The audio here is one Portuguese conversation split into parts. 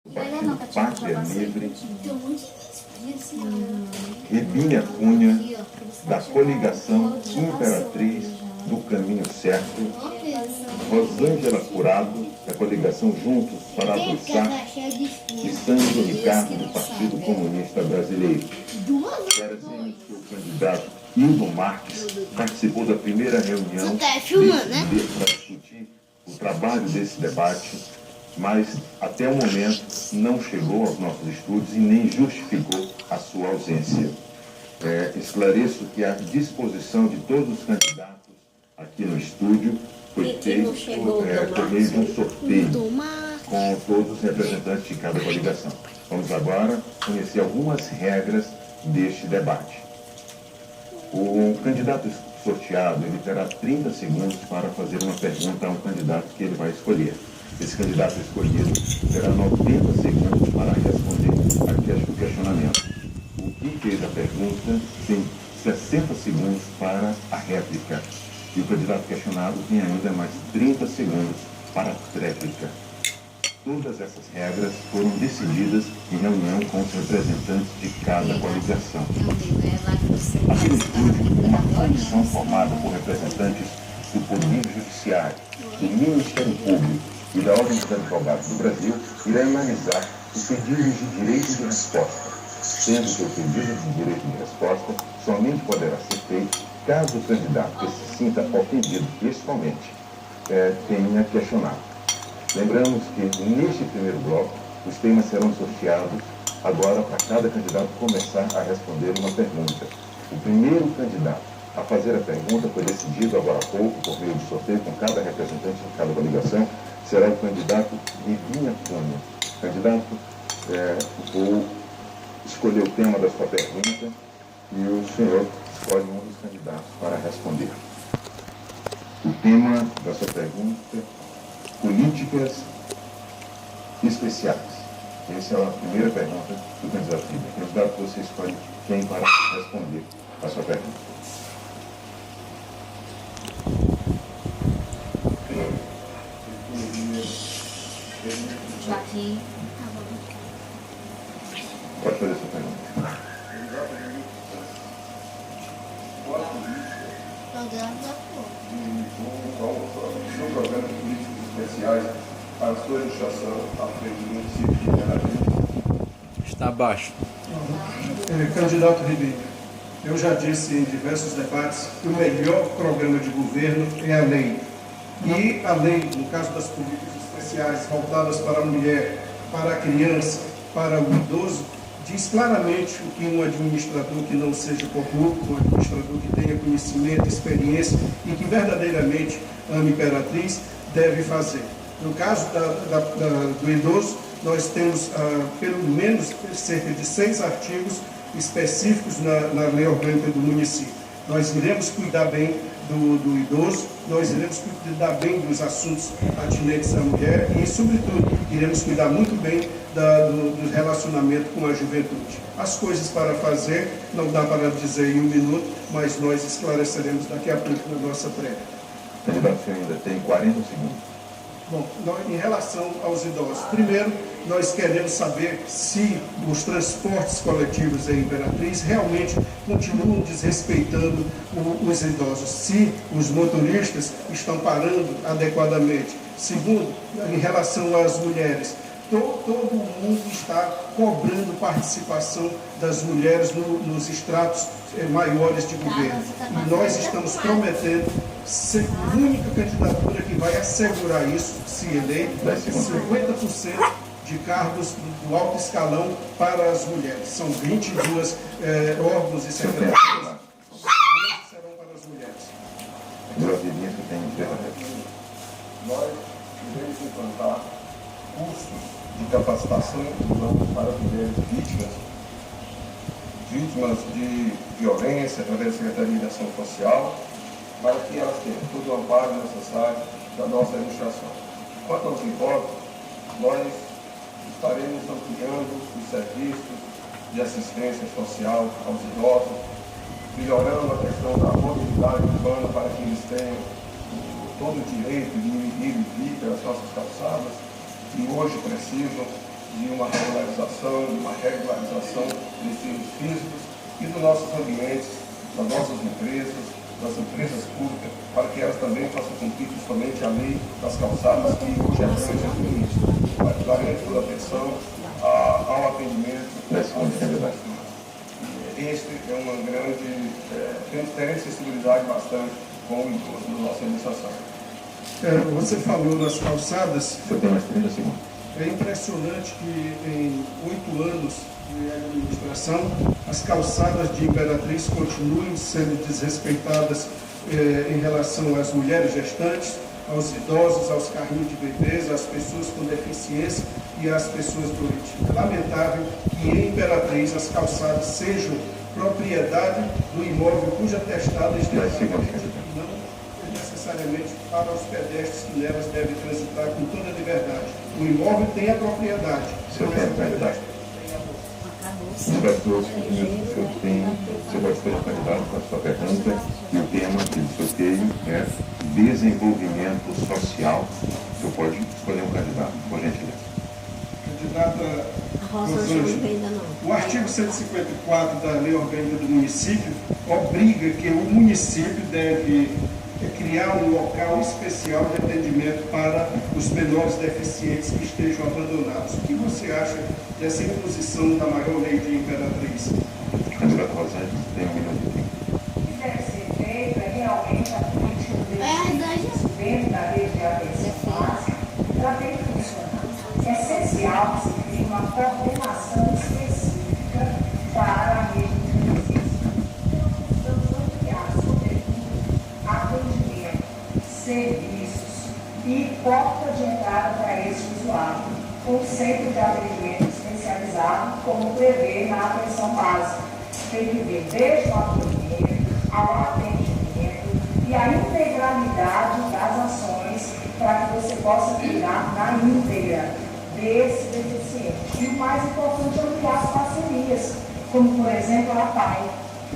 Partido Pátria Livre, Ribinha Cunha, da coligação Imperatriz do Caminho Certo, Rosângela Curado, da coligação Juntos para Avançar, e Sandro Ricardo, do Partido Comunista Brasileiro. Espera-se que o candidato Hildo Marques participou da primeira reunião para discutir o trabalho desse debate, mas até o momento não chegou aos nossos estúdios e nem justificou a sua ausência. Esclareço que a disposição de todos os candidatos aqui no estúdio foi feito por meio de um sorteio com todos os representantes de cada coligação. Vamos agora conhecer algumas regras deste debate. O candidato sorteado ele terá 30 segundos para fazer uma pergunta ao candidato que ele vai escolher. Esse candidato escolhido terá 90 segundos para responder ao questionamento. O que fez a pergunta tem 60 segundos para a réplica. E o candidato questionado tem ainda mais 30 segundos para a tréplica. Todas essas regras foram decididas em reunião com os representantes de cada coligação. Aqui no estúdio, uma comissão formada por representantes do Poder Judiciário, do Ministério Público e da Ordem dos Advogados do Brasil irá analisar os pedidos de direito de resposta, sendo que o pedido de direito de resposta somente poderá ser feito caso o candidato que se sinta ofendido pessoalmente tenha questionado. Lembramos que neste primeiro bloco os temas serão sorteados agora para cada candidato começar a responder uma pergunta. O primeiro candidato a fazer a pergunta foi decidido agora há pouco por meio de sorteio com cada representante de cada coligação. Será o candidato Ribinha Cunha. Candidato, vou escolher o tema da sua pergunta e o senhor escolhe um dos candidatos para responder. O tema da sua pergunta: políticas especiais. Essa é a primeira pergunta do candidato Ribinha. Candidato, você escolhe quem para responder a sua pergunta. Joaquim. Pode fazer essa pergunta. São programas políticos especiais para a sua administração à frente do município de Imperatriz. Está abaixo. Candidato Ribinha, eu já disse em diversos debates que o melhor programa de governo é a lei. E a lei, no caso das políticas especiais voltadas para a mulher, para a criança, para o idoso, diz claramente o que um administrador que não seja corrupto, um administrador que tenha conhecimento, experiência e que verdadeiramente ame Imperatriz, deve fazer. No caso do idoso, nós temos pelo menos cerca de 6 artigos específicos na lei orgânica do município. Nós iremos cuidar bem do idoso, nós iremos cuidar bem dos assuntos atinentes à mulher e, sobretudo, iremos cuidar muito bem do relacionamento com a juventude. As coisas para fazer não dá para dizer em um minuto, mas nós esclareceremos daqui a pouco na nossa prévia. Candidato, você ainda tem 40 segundos. Bom, em relação aos idosos, primeiro, nós queremos saber se os transportes coletivos em Imperatriz realmente continuam desrespeitando os idosos, se os motoristas estão parando adequadamente. Segundo, em relação às mulheres, todo mundo está cobrando participação das mulheres nos estratos maiores de governo. E nós estamos prometendo ser a única candidatura que vai assegurar isso, se eleito, 50% de cargos do alto escalão para as mulheres. São 22 órgãos e secretarias, serão para as mulheres. Nós iremos implantar cursos de capacitação para mulheres vítimas de violência através da Secretaria de Ação Social, para que elas tenham todo o amparo necessário da nossa administração. Quanto aos impostos, nós estaremos ampliando os serviços de assistência social aos idosos, melhorando a questão da mobilidade urbana para que eles tenham todo o direito de ir e vir pelas nossas calçadas, que hoje precisam, de uma regularização, de uma regularização dos termos físicos e dos nossos ambientes, das nossas empresas, das empresas públicas, para que elas também façam cumprir principalmente a lei das calçadas, que hoje abrange tudo isso. Daremos toda a atenção ao atendimento. Este é uma grande... teremos sensibilidade bastante com o idoso na nossa administração. Você falou das calçadas. Eu tenho mais 30 segundos. É impressionante que em 8 anos de administração, as calçadas de Imperatriz continuem sendo desrespeitadas em relação às mulheres gestantes, aos idosos, aos carrinhos de bebês, às pessoas com deficiência e às pessoas doentes. É lamentável que em Imperatriz as calçadas sejam propriedade do imóvel cuja testada esteja não necessariamente para os pedestres que nelas devem transitar com toda a liberdade. O imóvel tem a propriedade. Seu tempo, verdade. Você pode escolher candidato com a sua pergunta e o tema de sorteio é desenvolvimento social. Você pode escolher um candidato, por gentileza. Candidata Rosângela, o artigo 154 da Lei Orgânica do Município obriga que o município deve criar um local especial de atendimento para os menores deficientes que estejam abandonados. O que você acha dessa imposição da maior lei de Imperatriz? Candidata Rosângela, tem um minuto aqui. O que deve ser feito é realmente a política dentro da lei de atenção básica para ter que funcionar. É essencial que se crie uma coordenação específica para a rede de deficiência. Então, precisamos ampliar, sobretudo, atendimento, serviços e porta de entrada para esse usuário, com centro de atendimento especializado, como prevê na atenção básica. Tem que ver desde o acolhimento ao atendimento e a integralidade das ações para que você possa cuidar na íntegra desse deficiente. E o mais importante é ampliar as parcerias, como, por exemplo, a PAI.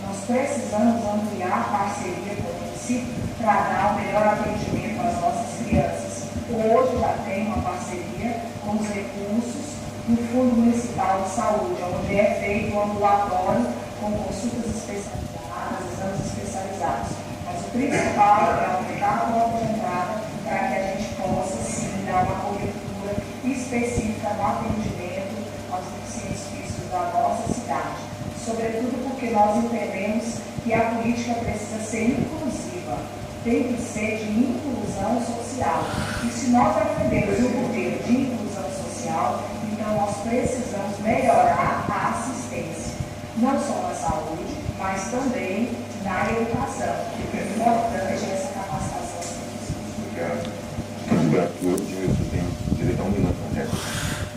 Nós precisamos ampliar a parceria com o município para dar o melhor atendimento às nossas crianças. Hoje já tem uma parceria com os recursos do Fundo Municipal de Saúde, onde é feito um ambulatório com consultas especializadas, exames especializados. Mas o principal é aumentar a porta de entrada para que a gente possa, sim, dar uma cobertura específica no atendimento aos deficientes físicos da nossa cidade. Sobretudo porque nós entendemos que a política precisa ser inclusiva, tem que ser de inclusão social. E se nós defendemos o modelo de inclusão social, então nós precisamos melhorar a assistência, não só na saúde, mas também na educação. É importante essa capacitação. Obrigado. Candidato Edmilson tem direito a um minuto, né?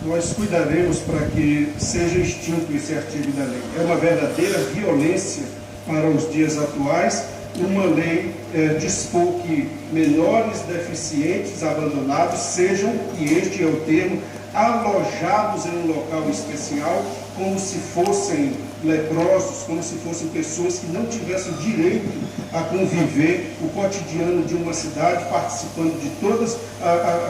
Nós cuidaremos para que seja extinto esse artigo da lei. É uma verdadeira violência para os dias atuais, uma lei dispor que menores deficientes abandonados sejam, e este é o termo, alojados em um local especial, como se fossem leprosos, como se fossem pessoas que não tivessem direito a conviver o cotidiano de uma cidade, participando de todas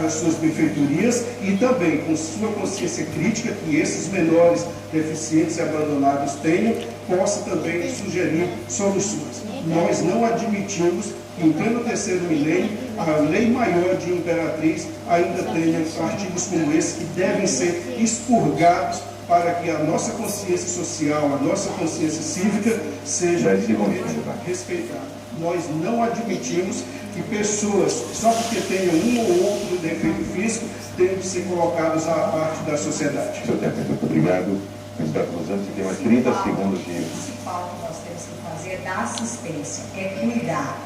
as suas benfeitorias e também com sua consciência crítica que esses menores deficientes e abandonados tenham, possa também sugerir soluções. Nós não admitimos que em pleno terceiro milênio a lei maior de Imperatriz ainda tenha artigos como esse que devem ser expurgados para que a nossa consciência social, a nossa consciência cívica seja respeitada. Nós não admitimos que pessoas, só porque tenham um ou outro defeito físico, tenham de ser colocados à parte da sociedade. Seu tempo, muito obrigado. Candidato Rosângela, você tem mais 30 segundos de... O principal que nós temos que fazer é dar assistência, é cuidar.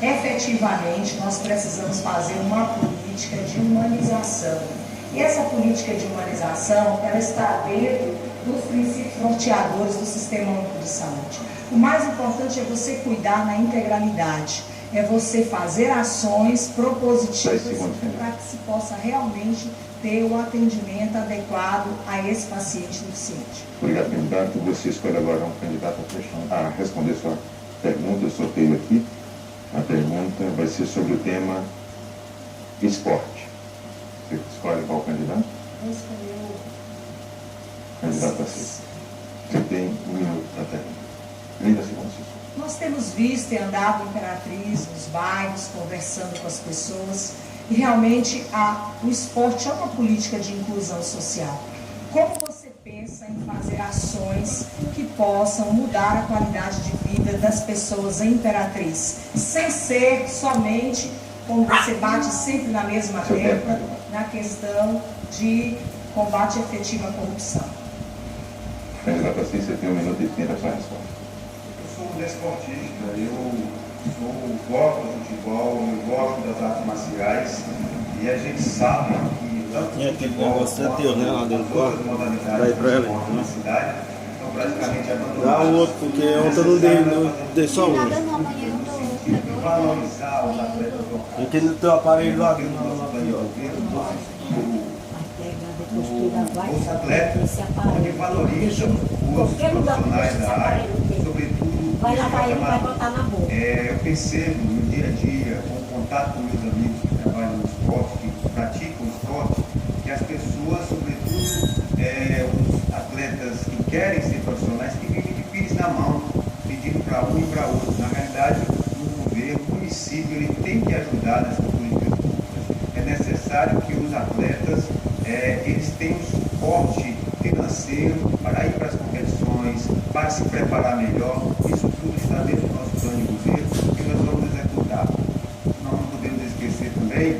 Efetivamente, nós precisamos fazer uma política de humanização. E essa política de humanização, ela está dentro dos princípios norteadores do Sistema Único de Saúde. O mais importante é você cuidar na integralidade, é você fazer ações propositivas para que se possa realmente ter o atendimento adequado a esse paciente deficiente. Obrigado, candidato. Você escolhe agora um candidato a responder sua pergunta. Eu sorteio aqui. A pergunta vai ser sobre o tema esporte. Você escolhe qual candidato? Vou escolher o Candidato a ser. Você tem 1 minuto para terminar. 30 segundos. Nós temos visto e andado em Imperatriz, nos bairros, conversando com as pessoas, e realmente o esporte é uma política de inclusão social. Como você pensa em fazer ações que possam mudar a qualidade de vida das pessoas em Imperatriz, sem ser somente, como você bate sempre na mesma tecla, na questão de combate efetivo à corrupção? Candidato a ser, você tem 1 minuto e 30 para a resposta. Eu sou um desportista, gosto do futebol, eu gosto das artes marciais e a gente sabe que tanto E aquele negócio é teu, né, lá dentro do quarto? todas as Dá aí modalidades pra ela, na né? cidade estão praticamente abandonadas. Dá o outro, porque ontem eu não dei só um. E valorizar os atletas locais. Eu tenho o teu aparelho lá Pelo dentro. nosso plano de governo, os atletas onde valorizam os profissionais da área, sobretudo Vai lavar ele, vai amador. botar na boca. Eu percebo no dia a dia, com o contato com meus amigos que trabalham no esporte, que praticam o esporte, que as pessoas, sobretudo os atletas que querem ser profissionais, que vivem de pires na mão, pedindo para um e para outro. Na realidade, o governo, o município, ele tem que ajudar nessas políticas públicas. É necessário que os atletas eles tenham suporte financeiro para ir para as competições, para se preparar melhor. Isso tudo está dentro do nosso plano de governo e nós vamos executar. Nós não podemos esquecer também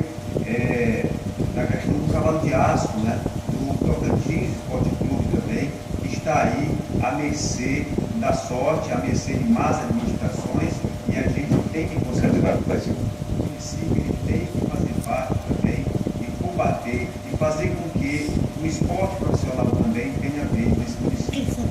da questão do cavalo de aço, né? Do Tocantins Esporte Clube também, que está aí à mercê da sorte, à mercê de más administrações, e a gente tem que considerar o município, ele tem que fazer parte também e combater e fazer com que o esporte profissional também tenha vez nesse município.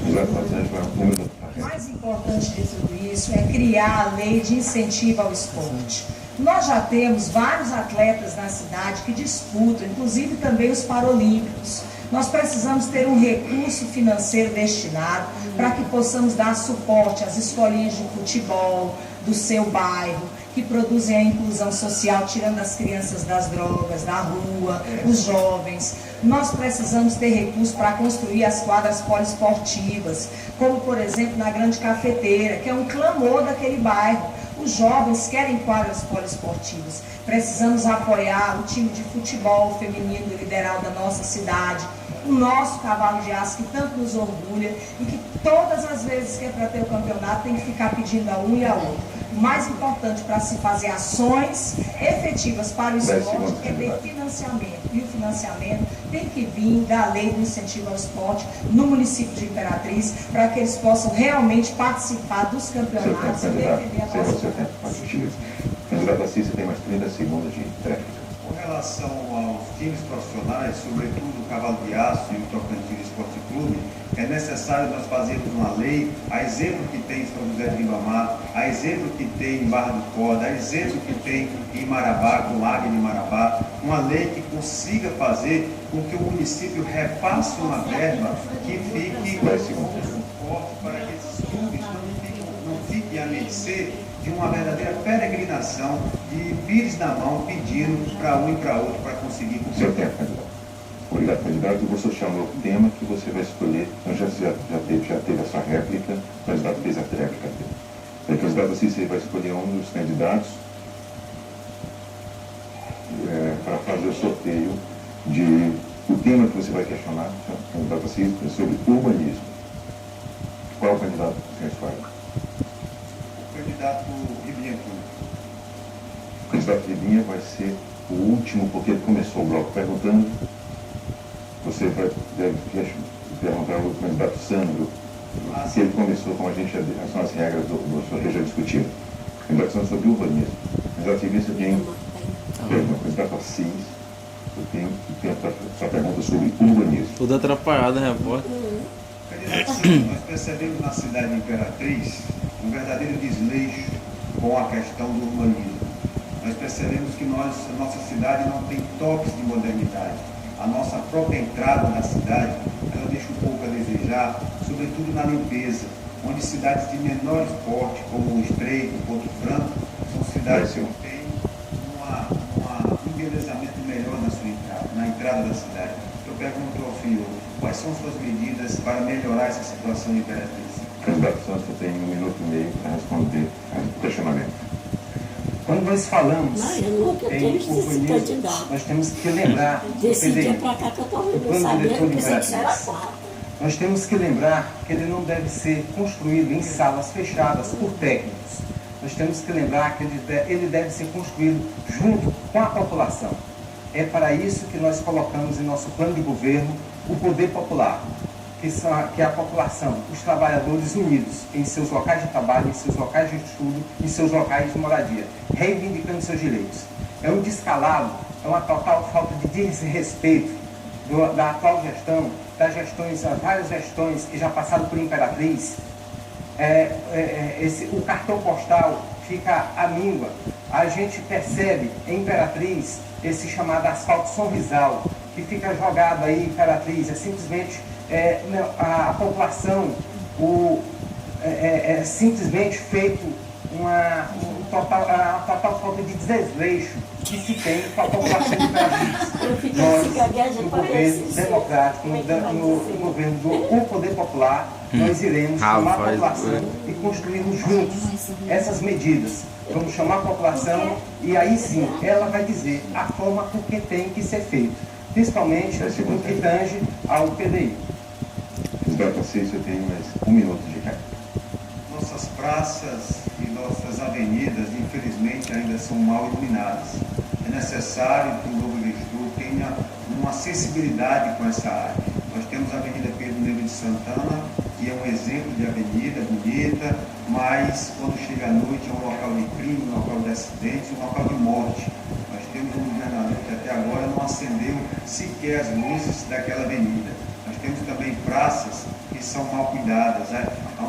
O mais importante de tudo isso é criar a lei de incentivo ao esporte. Nós já temos vários atletas na cidade que disputam, inclusive também os paralímpicos. Nós precisamos ter um recurso financeiro destinado para que possamos dar suporte às escolinhas de futebol do seu bairro, que produzem a inclusão social, tirando as crianças das drogas, da rua, os jovens. Nós precisamos ter recursos para construir as quadras poliesportivas, como, por exemplo, na Grande Cafeteira, que é um clamor daquele bairro. Os jovens querem quadras poliesportivas. Precisamos apoiar o time de futebol feminino liderado da nossa cidade, o nosso cavalo de aço, que tanto nos orgulha e que todas as vezes que é para ter o campeonato tem que ficar pedindo a um e a outro. O mais importante para se fazer ações efetivas para o esporte é ter financiamento. E o financiamento tem que vir da lei do incentivo ao esporte no município de Imperatriz, para que eles possam realmente participar dos campeonatos e defender a nossa cidade. Candidato a você tem mais 30 segundos de réplica. Com relação aos times profissionais, sobretudo o Cavalo de Aço e o Tocantins Esporte Clube, é necessário nós fazermos uma lei, a exemplo que tem em São José de Ribamar, a exemplo que tem em Barra do Corda, a exemplo que tem em Marabá, com o Águia de Marabá, uma lei que consiga fazer com que o município repasse uma verba que fique com suporte para que esses clubes não fiquem a mercê de uma verdadeira peregrinação de pires na mão, pedindo para um e para outro para conseguir Seu tempo, candidato. Obrigado, candidato. Eu vou sortear um novo tema que você vai escolher. Então, já teve a sua réplica, o candidato fez a réplica dele. O candidato assim, você vai escolher um dos candidatos para fazer o sorteio o tema que você vai questionar, candidato assim, é sobre urbanismo. Qual o candidato que você escolhe? O candidato Ribinha Clube. O candidato Ribinha vai ser o último, porque ele começou o bloco perguntando. Você deve perguntar ao candidato Sandro, se ele começou com a gente, são as regras do sorteio já discutido. Candidato Sandro sobre urbanismo. Candidato Ribinha, você tem candidato Assis, eu tenho a sua pergunta sobre urbanismo. Tudo atrapalhado, né, repórter? Candidato Sandro, nós percebemos na cidade de Imperatriz um verdadeiro desleixo com a questão do urbanismo. Nós percebemos que a nossa cidade não tem toques de modernidade. A nossa própria entrada na cidade, ela deixa um pouco a desejar, sobretudo na limpeza, onde cidades de menor porte, como o Estreito, Porto Franco, são cidades que têm um embelezamento melhor na entrada da cidade. Eu pergunto ao senhor, quais são suas medidas para melhorar essa situação de Imperatriz? Candidato Santos, você tem 1 minuto e meio para responder ao questionamento. Quando nós falamos em urbanismo, candidato. nós temos que lembrar do Desse dia PDI, pra cá que eu tô do não plano diretor sabendo, de pensei que isso era Imperatriz. quatro. Nós temos que lembrar que ele não deve ser construído em salas fechadas por técnicos. Nós temos que lembrar que ele deve ser construído junto com a população. É para isso que nós colocamos em nosso plano de governo o poder popular, que é a população, os trabalhadores unidos em seus locais de trabalho, em seus locais de estudo, em seus locais de moradia, reivindicando seus direitos. É um descalabro, é uma total falta de desrespeito da atual gestão, das várias gestões que já passaram por Imperatriz. O cartão postal fica à míngua. A gente percebe em Imperatriz esse chamado asfalto sorrisal, que fica jogado aí em Imperatriz. É simplesmente a população, simplesmente feito uma total falta de desleixo que se tem com a população de Imperatriz. Nós, no governo democrático, no governo do poder popular, nós iremos chamar a população e construirmos juntos essas medidas. Vamos chamar a população e aí sim ela vai dizer a forma por que tem que ser feito, principalmente no que tange ao PDI. Candidato Assis, você tem mais 1 minuto de recado. Nossas praças e nossas avenidas, infelizmente, ainda são mal iluminadas. É necessário que o novo gestor tenha uma sensibilidade com essa área. Nós temos a Avenida Pedro Negro de Santana, que é um exemplo de avenida bonita, mas quando chega à noite é um local de crime, um local de acidentes, um local de morte. Nós temos um governador que até agora não acendeu sequer as luzes daquela avenida. Nós temos também praças que são mal cuidadas. A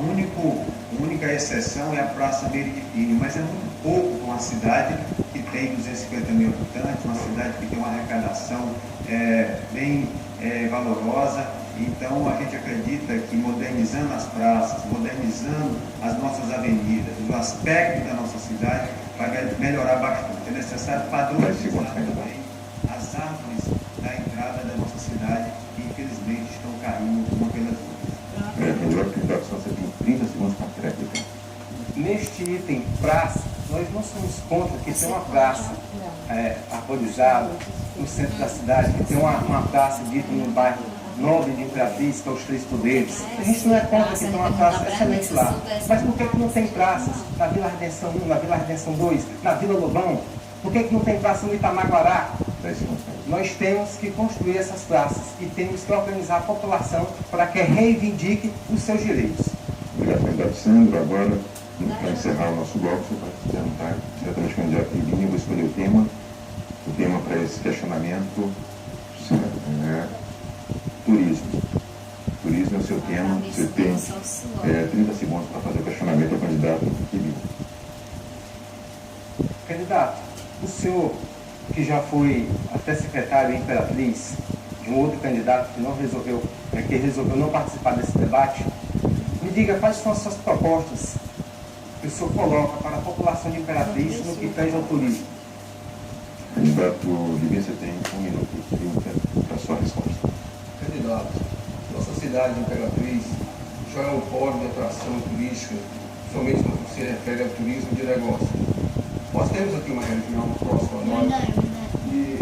única exceção é a Praça Meire de Pinho, mas é muito pouco para uma cidade que tem 250 mil habitantes, uma cidade que tem uma arrecadação bem valorosa. Então, a gente acredita que modernizando as praças, modernizando as nossas avenidas, o aspecto da nossa cidade, vai melhorar bastante. É necessário padronizar também as árvores da entrada da nossa cidade, que infelizmente estão caindo uma pelas outras. Candidato Santos, você tem 30 segundos para a réplica. Neste item praça, nós não somos contra que tenha uma praça arborizada no centro da cidade, que tenha uma praça dita no bairro Nobre de Imperatriz, que é os 3 poderes. A gente não é contra que tenha uma praça excelente lá. Mas por que não tem praças na Vila Redenção 1, na Vila Redenção 2, na Vila Lobão? Por que não tem praça no Itamaguará? Nós temos que construir essas praças e temos que organizar a população para que reivindique os seus direitos. Obrigado, candidato Sandro. Agora, para encerrar o nosso bloco, você vai perguntar diretamente ao candidato Ribinho. Eu vou escolher o tema. O tema para esse questionamento é turismo. Turismo é o seu tema. Você tem 30 segundos para fazer o questionamento ao candidato Ribinho. Candidato, o senhor que já foi até secretário em Imperatriz, de um outro candidato que resolveu não participar desse debate, me diga quais são as suas propostas que o senhor coloca para a população de Imperatriz no que tange ao turismo. Candidato Ribinho, você tem 1 minuto e 30 para a sua resposta. Candidato, nossa cidade de Imperatriz já é um polo de atração turística, somente no que se refere ao turismo de negócio. Nós temos aqui uma região próxima a nós e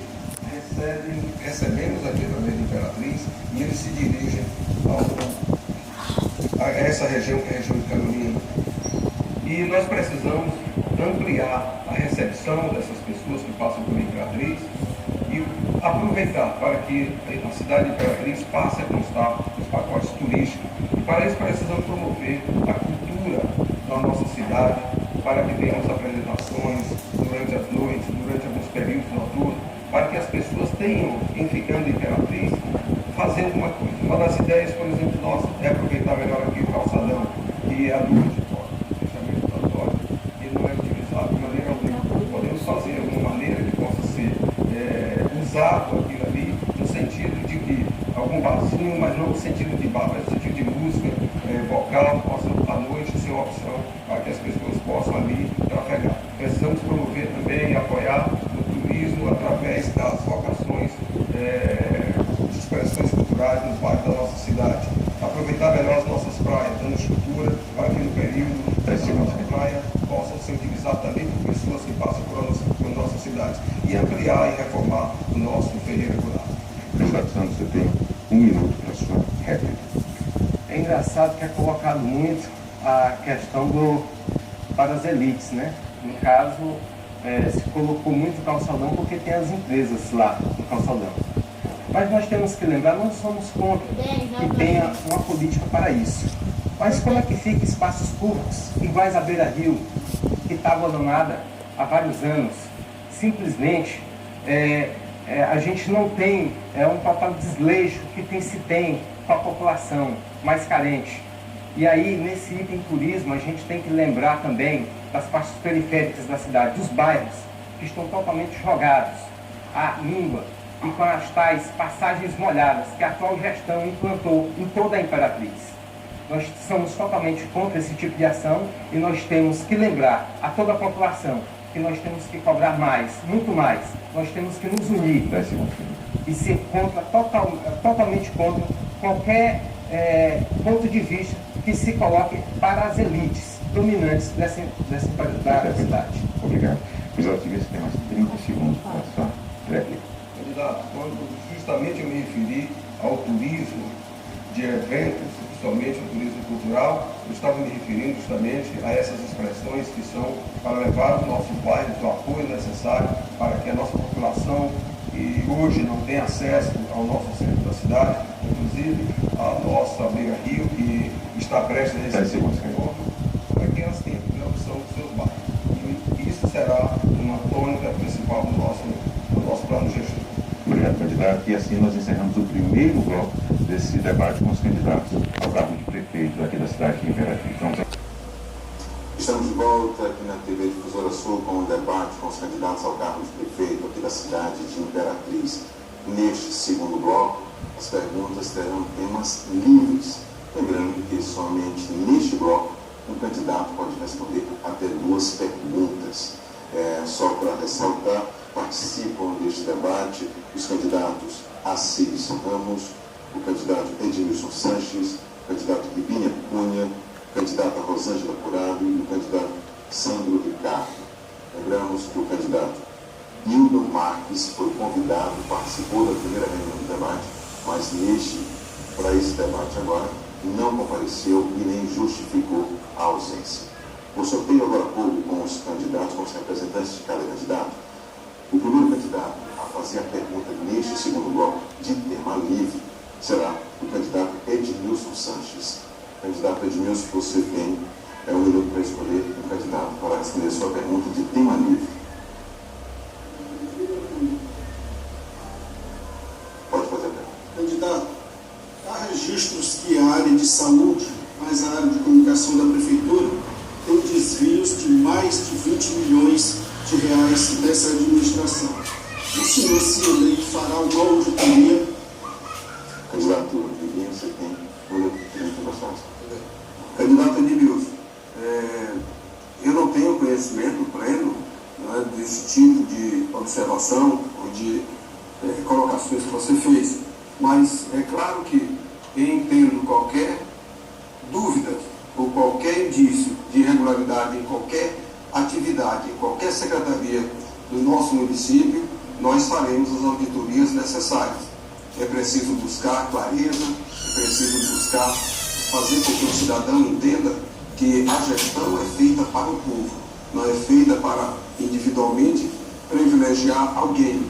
recebemos aqui através de Imperatriz e eles se dirigem a essa região que é a região de Carolina. E nós precisamos ampliar a recepção dessas pessoas que passam por Imperatriz e aproveitar para que a cidade de Imperatriz passe a constar nos pacotes turísticos. E para isso precisamos promover a cultura da nossa cidade, para que tenhamos apresentações durante as noites, durante alguns períodos noturnos, para que as pessoas tenham, em ficando em Imperatriz, fazer alguma coisa. Uma das ideias, por exemplo, nossa, é aproveitar melhor aqui o calçadão, que é a dupla de porta, o fechamento da porta, e não é utilizado de maneira alguma. Podemos fazer alguma maneira que possa ser usado aquilo ali, no sentido de que algum barzinho, mas não no sentido de bar, mas no sentido de música vocal, possa à noite ser uma opção para que as pessoas possam ali trafegar. Precisamos promover também e apoiar o turismo através das vocações de expressões culturais nos bairros da nossa É engraçado que é colocado muito a questão para as elites, né? No caso, se colocou muito o Calçadão porque tem as empresas lá no Calçadão. Mas nós temos que lembrar, não somos contra que tenha uma política para isso. Mas como é que fica espaços públicos, iguais à Beira-Rio, que está abandonada há vários anos? Simplesmente, a gente não tem um total desleixo que se tem com a população mais carente. E aí, nesse item turismo, a gente tem que lembrar também das partes periféricas da cidade, dos bairros, que estão totalmente jogados à míngua e com as tais passagens molhadas que a atual gestão implantou em toda a Imperatriz. Nós somos totalmente contra esse tipo de ação e nós temos que lembrar a toda a população que nós temos que cobrar mais, muito mais. Nós temos que nos unir e ser totalmente contra qualquer ponto de vista que se coloque para as elites dominantes da cidade. Obrigado. Os ativistas têm mais 30 segundos para a sua réplica. Candidato, quando justamente eu me referi ao turismo de eventos, principalmente o turismo cultural, eu estava me referindo justamente a essas expressões que são para levar os nossos bairros o apoio necessário para que a nossa população, que hoje não tem acesso ao nosso centro da cidade, inclusive a nossa Beira-Rio, que está prestes a receber o encontro, para que elas tenham a opção dos seus bairros. E isso será uma tônica principal do nosso plano de gestão. Obrigado, candidato. E assim nós encerramos o primeiro bloco desse debate com os candidatos ao cargo de prefeito aqui da cidade de Imperatriz. Estamos de volta aqui na TV Difusora Sul com o debate com os candidatos ao cargo de prefeito aqui da cidade de Imperatriz. Neste segundo bloco, as perguntas terão temas livres. Lembrando que somente neste bloco um candidato pode responder até 2 perguntas. Só para ressaltar, participam deste debate os candidatos Assis Ramos, o candidato Edmilson Sanches, o candidato Ribinha Cunha, a candidata Rosângela Curado e o candidato Sandro Ricardo. Lembramos que o candidato Hildo Marques foi convidado, participou da primeira reunião do debate, mas para esse debate agora, não compareceu e nem justificou a ausência. O sorteio agora há pouco com os candidatos, com os representantes de cada candidato. O primeiro candidato a fazer a pergunta neste segundo bloco de tema livre será o candidato Edmilson Sanches. Candidato Edmilson, você tem 1 minuto para escolher um candidato para responder sua pergunta de tema livre. Pode fazer a pergunta. Candidato, há registros que a área de saúde, mais a área de comunicação da prefeitura, tem desvios de mais de 20 milhões de reais dessa administração. O senhor Cirlei fará uma auditoria? Candidato Ribinha, você tem 1 minuto e 30 bastante. Candidato Edmilson, eu não tenho conhecimento pleno, né, desse tipo de observação ou de colocações que você fez, mas é claro que em tendo qualquer dúvida ou qualquer indício de irregularidade em qualquer atividade, em qualquer secretaria do nosso município, nós faremos as auditorias necessárias. É preciso buscar clareza, é preciso buscar fazer com que o cidadão entenda que a gestão é feita para o povo, não é feita para individualmente privilegiar alguém.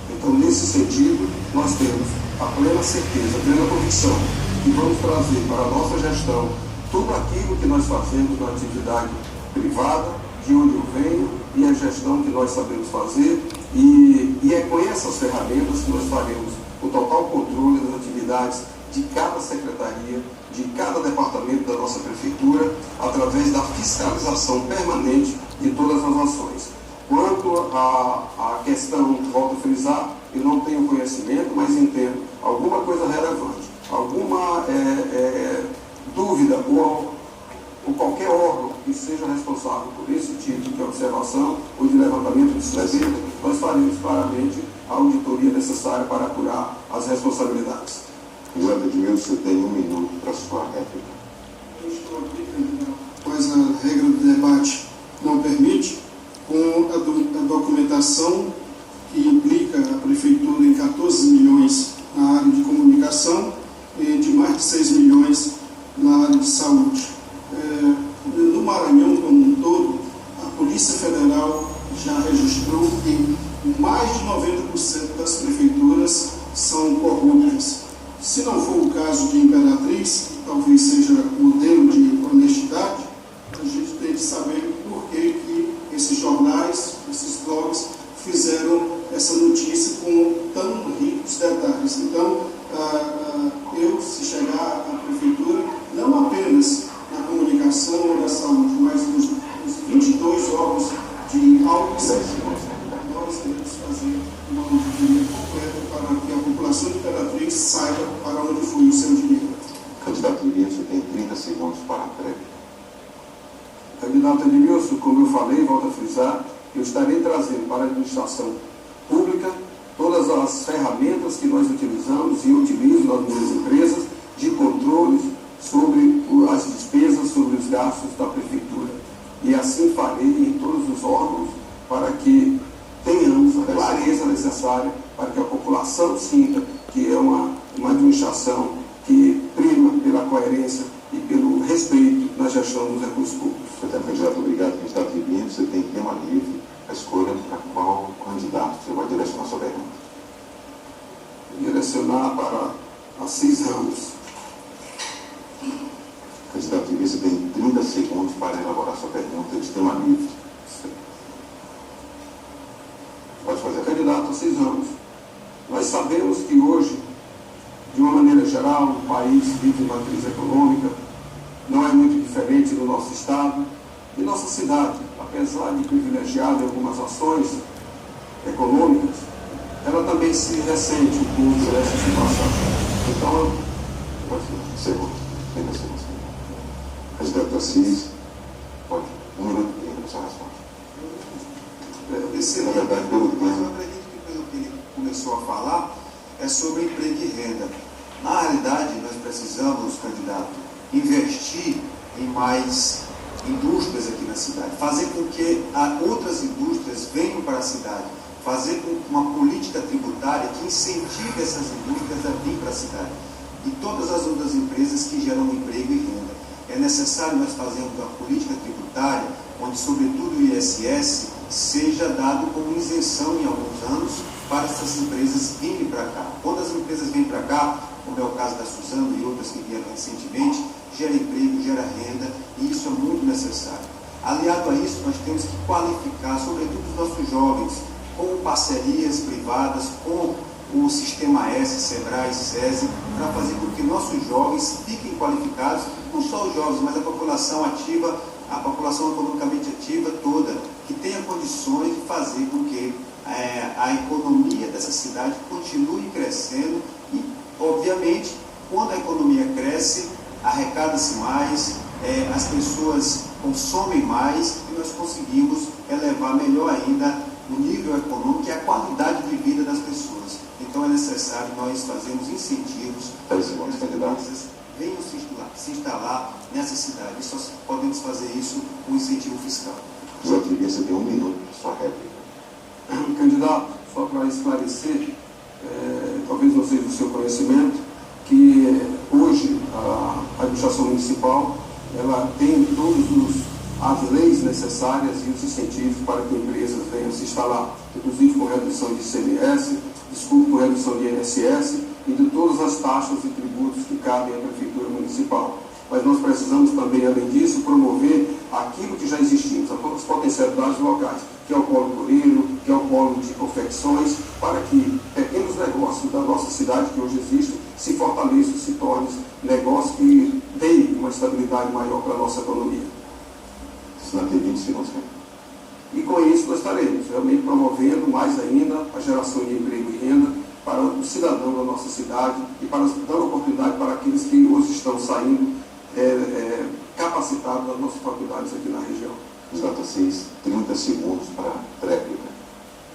Então, nesse sentido, nós temos a plena certeza, a plena convicção que vamos trazer para a nossa gestão tudo aquilo que nós fazemos na atividade privada, de onde eu venho, e a gestão que nós sabemos fazer, e é com essas ferramentas que nós faremos o total controle das atividades de cada secretaria, de cada departamento da nossa prefeitura, através da fiscalização permanente de todas as ações. Quanto à questão, volto a frisar, eu não tenho conhecimento, mas entendo alguma coisa relevante, alguma dúvida ou qualquer órgão que seja responsável por esse tipo de observação ou de levantamento de suspeita, nós faremos claramente a auditoria necessária para apurar as responsabilidades. Candidato Edmilson, você tem 1 minuto para a sua réplica. Eu estou aqui, candidato, pois a regra do debate não permite, com a documentação que implica a prefeitura em 14 milhões na área de comunicação e de mais de 6 milhões na área de saúde. No Maranhão como um todo, a Polícia Federal já registrou que mais de 90% das prefeituras são corruptas. Se não for o caso de Imperatriz, talvez seja modelo de honestidade, a gente tem que saber por que esses jornais, esses blogs, fizeram essa notícia com tão ricos detalhes. Então, se chegar à prefeitura, não apenas na comunicação ou na saúde, mas nos 22 órgãos de autossatisfação, nós teremos que fazer uma auditoria completa para que a população de Imperatriz saiba para onde foi o seu dinheiro. Candidato Edmilson, tem 30 segundos para a prévia. Candidato Edmilson, como eu falei, volto a frisar, eu estarei trazendo para a administração pública todas as ferramentas que nós utilizamos e utilizo nas minhas empresas de controles sobre as despesas, sobre os gastos da prefeitura. E assim farei em todos os órgãos para que tenhamos a clareza necessária para que a população sinta que é uma administração que prima pela coerência e pelo respeito na gestão dos recursos públicos. Candidato, obrigado. Candidato Ribinho, você tem tema livre, a escolha para qual candidato você vai direcionar sua pergunta. Direcionar para Assis Ramos. Candidato Ribinho, você tem 30 segundos para elaborar sua pergunta de tema livre. Pode fazer. Candidato Assis Ramos, nós sabemos que hoje, de uma maneira geral, o país vive uma crise econômica, não é muito diferente do nosso estado e nossa cidade, apesar de privilegiada em algumas ações econômicas, ela também se ressente um pouco dessa situação. Então, pode ser. Segundos. 30 segundos. Candidato Assis, pode. 1 minuto e meio para sua resposta. Na verdade, mas eu acredito que pelo que ele começou a falar, é sobre emprego e renda. Na realidade, nós precisamos, candidato, investir em mais indústrias aqui na cidade, fazer com que outras indústrias venham para a cidade, fazer com uma política tributária que incentive essas indústrias a vir para a cidade e todas as outras empresas que geram emprego e renda. É necessário nós fazermos uma política tributária onde, sobretudo, o ISS seja dado como isenção em alguns anos para essas empresas virem para cá. Quando as empresas vêm para cá, como é o caso da Suzano e outras que vieram recentemente, gera emprego, gera renda, e isso é muito necessário. Aliado a isso, nós temos que qualificar, sobretudo, os nossos jovens, com parcerias privadas, com o Sistema S, Sebrae, SESI, para fazer com que nossos jovens fiquem qualificados, não só os jovens, mas a população ativa, a população economicamente ativa toda, que tenha condições de fazer com que a economia dessa cidade continue crescendo e, obviamente, quando a economia cresce, arrecada-se mais, as pessoas consomem mais e nós conseguimos elevar melhor ainda o nível econômico e a qualidade de vida das pessoas. Então é necessário nós fazermos incentivos para que as empresas venham se instalar nessa cidade. E só podemos fazer isso com incentivo fiscal. Candidato Ribinho, você tem 1 minuto para sua réplica. Candidato, só para esclarecer, talvez não seja do seu conhecimento, que hoje a administração municipal ela tem todas as leis necessárias e os incentivos para que empresas venham se instalar, inclusive com redução de ICMS, com redução de INSS e de todas as taxas e tributos que cabem à Prefeitura Municipal. Mas nós precisamos também, além disso, promover aquilo que já existimos, as potencialidades locais, que é o polo turístico, que é o polo de confecções, para que pequenos negócios da nossa cidade que hoje existem se fortaleçam, se tornem negócios que deem uma estabilidade maior para a nossa economia. Se não tem 20 segundos, e com isso nós estaremos realmente promovendo mais ainda a geração de emprego e renda para o cidadão da nossa cidade e dando oportunidade para aqueles que hoje estão saindo capacitados das nossas faculdades aqui na região. Candidato Assis, 30 segundos para a réplica.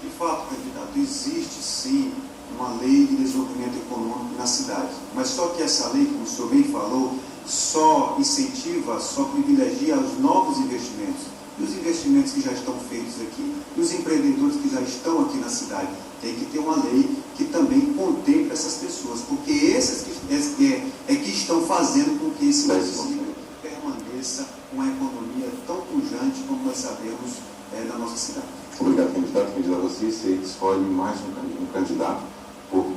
De fato, candidato, existe sim uma lei de desenvolvimento econômico na cidade, mas só que essa lei, como o senhor bem falou, só incentiva, só privilegia os novos investimentos, e os investimentos que já estão feitos aqui, e os empreendedores que já estão aqui na cidade. Tem que ter uma lei que também contemple essas pessoas, porque esses que estão estão fazendo com que esse município permaneça uma economia tão pujante como nós sabemos da nossa cidade. Obrigado, candidato. Candidato, você escolhe mais um candidato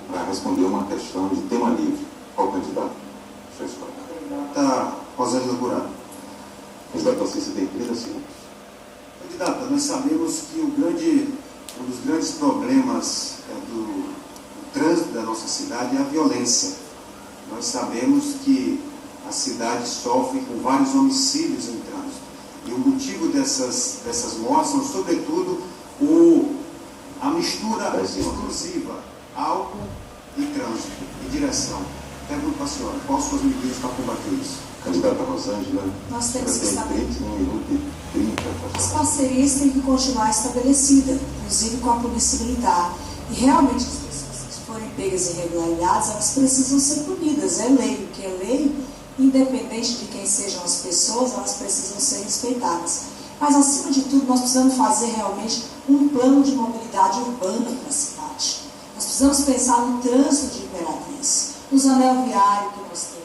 para responder uma questão de tema livre. Qual candidato? Sua escolha. Candidata Rosângela Curado. Candidato, você tem 30 segundos. Candidata, nós sabemos que um dos grandes problemas do trânsito da nossa cidade é a violência. Nós sabemos que a cidade sofre com vários homicídios em trânsito. E o motivo dessas mortes são, sobretudo, a mistura explosiva, álcool e trânsito, e direção. Pergunto para a senhora, quais são as medidas para combater isso? Candidata Rosângela, nós temos que saber. 1 minuto e 30. As parcerias têm que continuar estabelecidas, inclusive com a Polícia Militar. E realmente as pessoas que forem pegas em irregularidades, elas precisam ser punidas. É lei. O que é lei, independente de quem sejam as pessoas, elas precisam ser respeitadas. Mas, acima de tudo, nós precisamos fazer realmente um plano de mobilidade urbana para a cidade. Nós precisamos pensar no trânsito de Imperatriz, nos anel viário que nós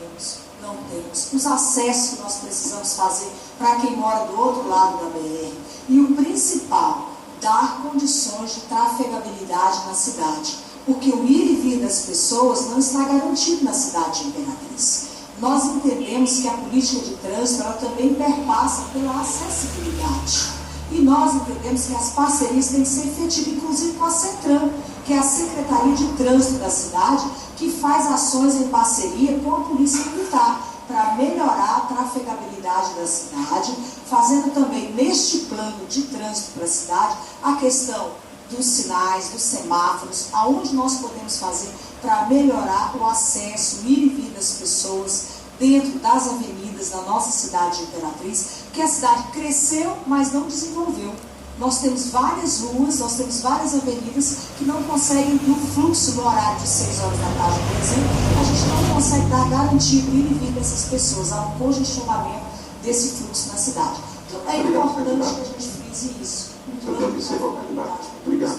não temos, os acessos que nós precisamos fazer para quem mora do outro lado da BR. E o principal, dar condições de trafegabilidade na cidade, porque o ir e vir das pessoas não está garantido na cidade de Imperatriz. Nós entendemos que a política de trânsito ela também perpassa pela acessibilidade. E nós entendemos que as parcerias têm que ser efetivas, inclusive com a CETRAN, que é a Secretaria de Trânsito da cidade, que faz ações em parceria com a Polícia Militar, para melhorar a trafegabilidade da cidade, fazendo também neste plano de trânsito para a cidade a questão dos sinais, dos semáforos, aonde nós podemos fazer para melhorar o acesso, ir e vir das pessoas dentro das avenidas da nossa cidade de Imperatriz, que a cidade cresceu, mas não desenvolveu. Nós temos várias ruas, nós temos várias avenidas que não conseguem, no fluxo no horário de 6 horas da tarde, por exemplo, a gente não consegue dar garantia do ir e vir dessas pessoas, há um congestionamento desse fluxo na cidade. Então é importante que a gente frise isso. Seu tempo encerrou, candidato. Obrigado.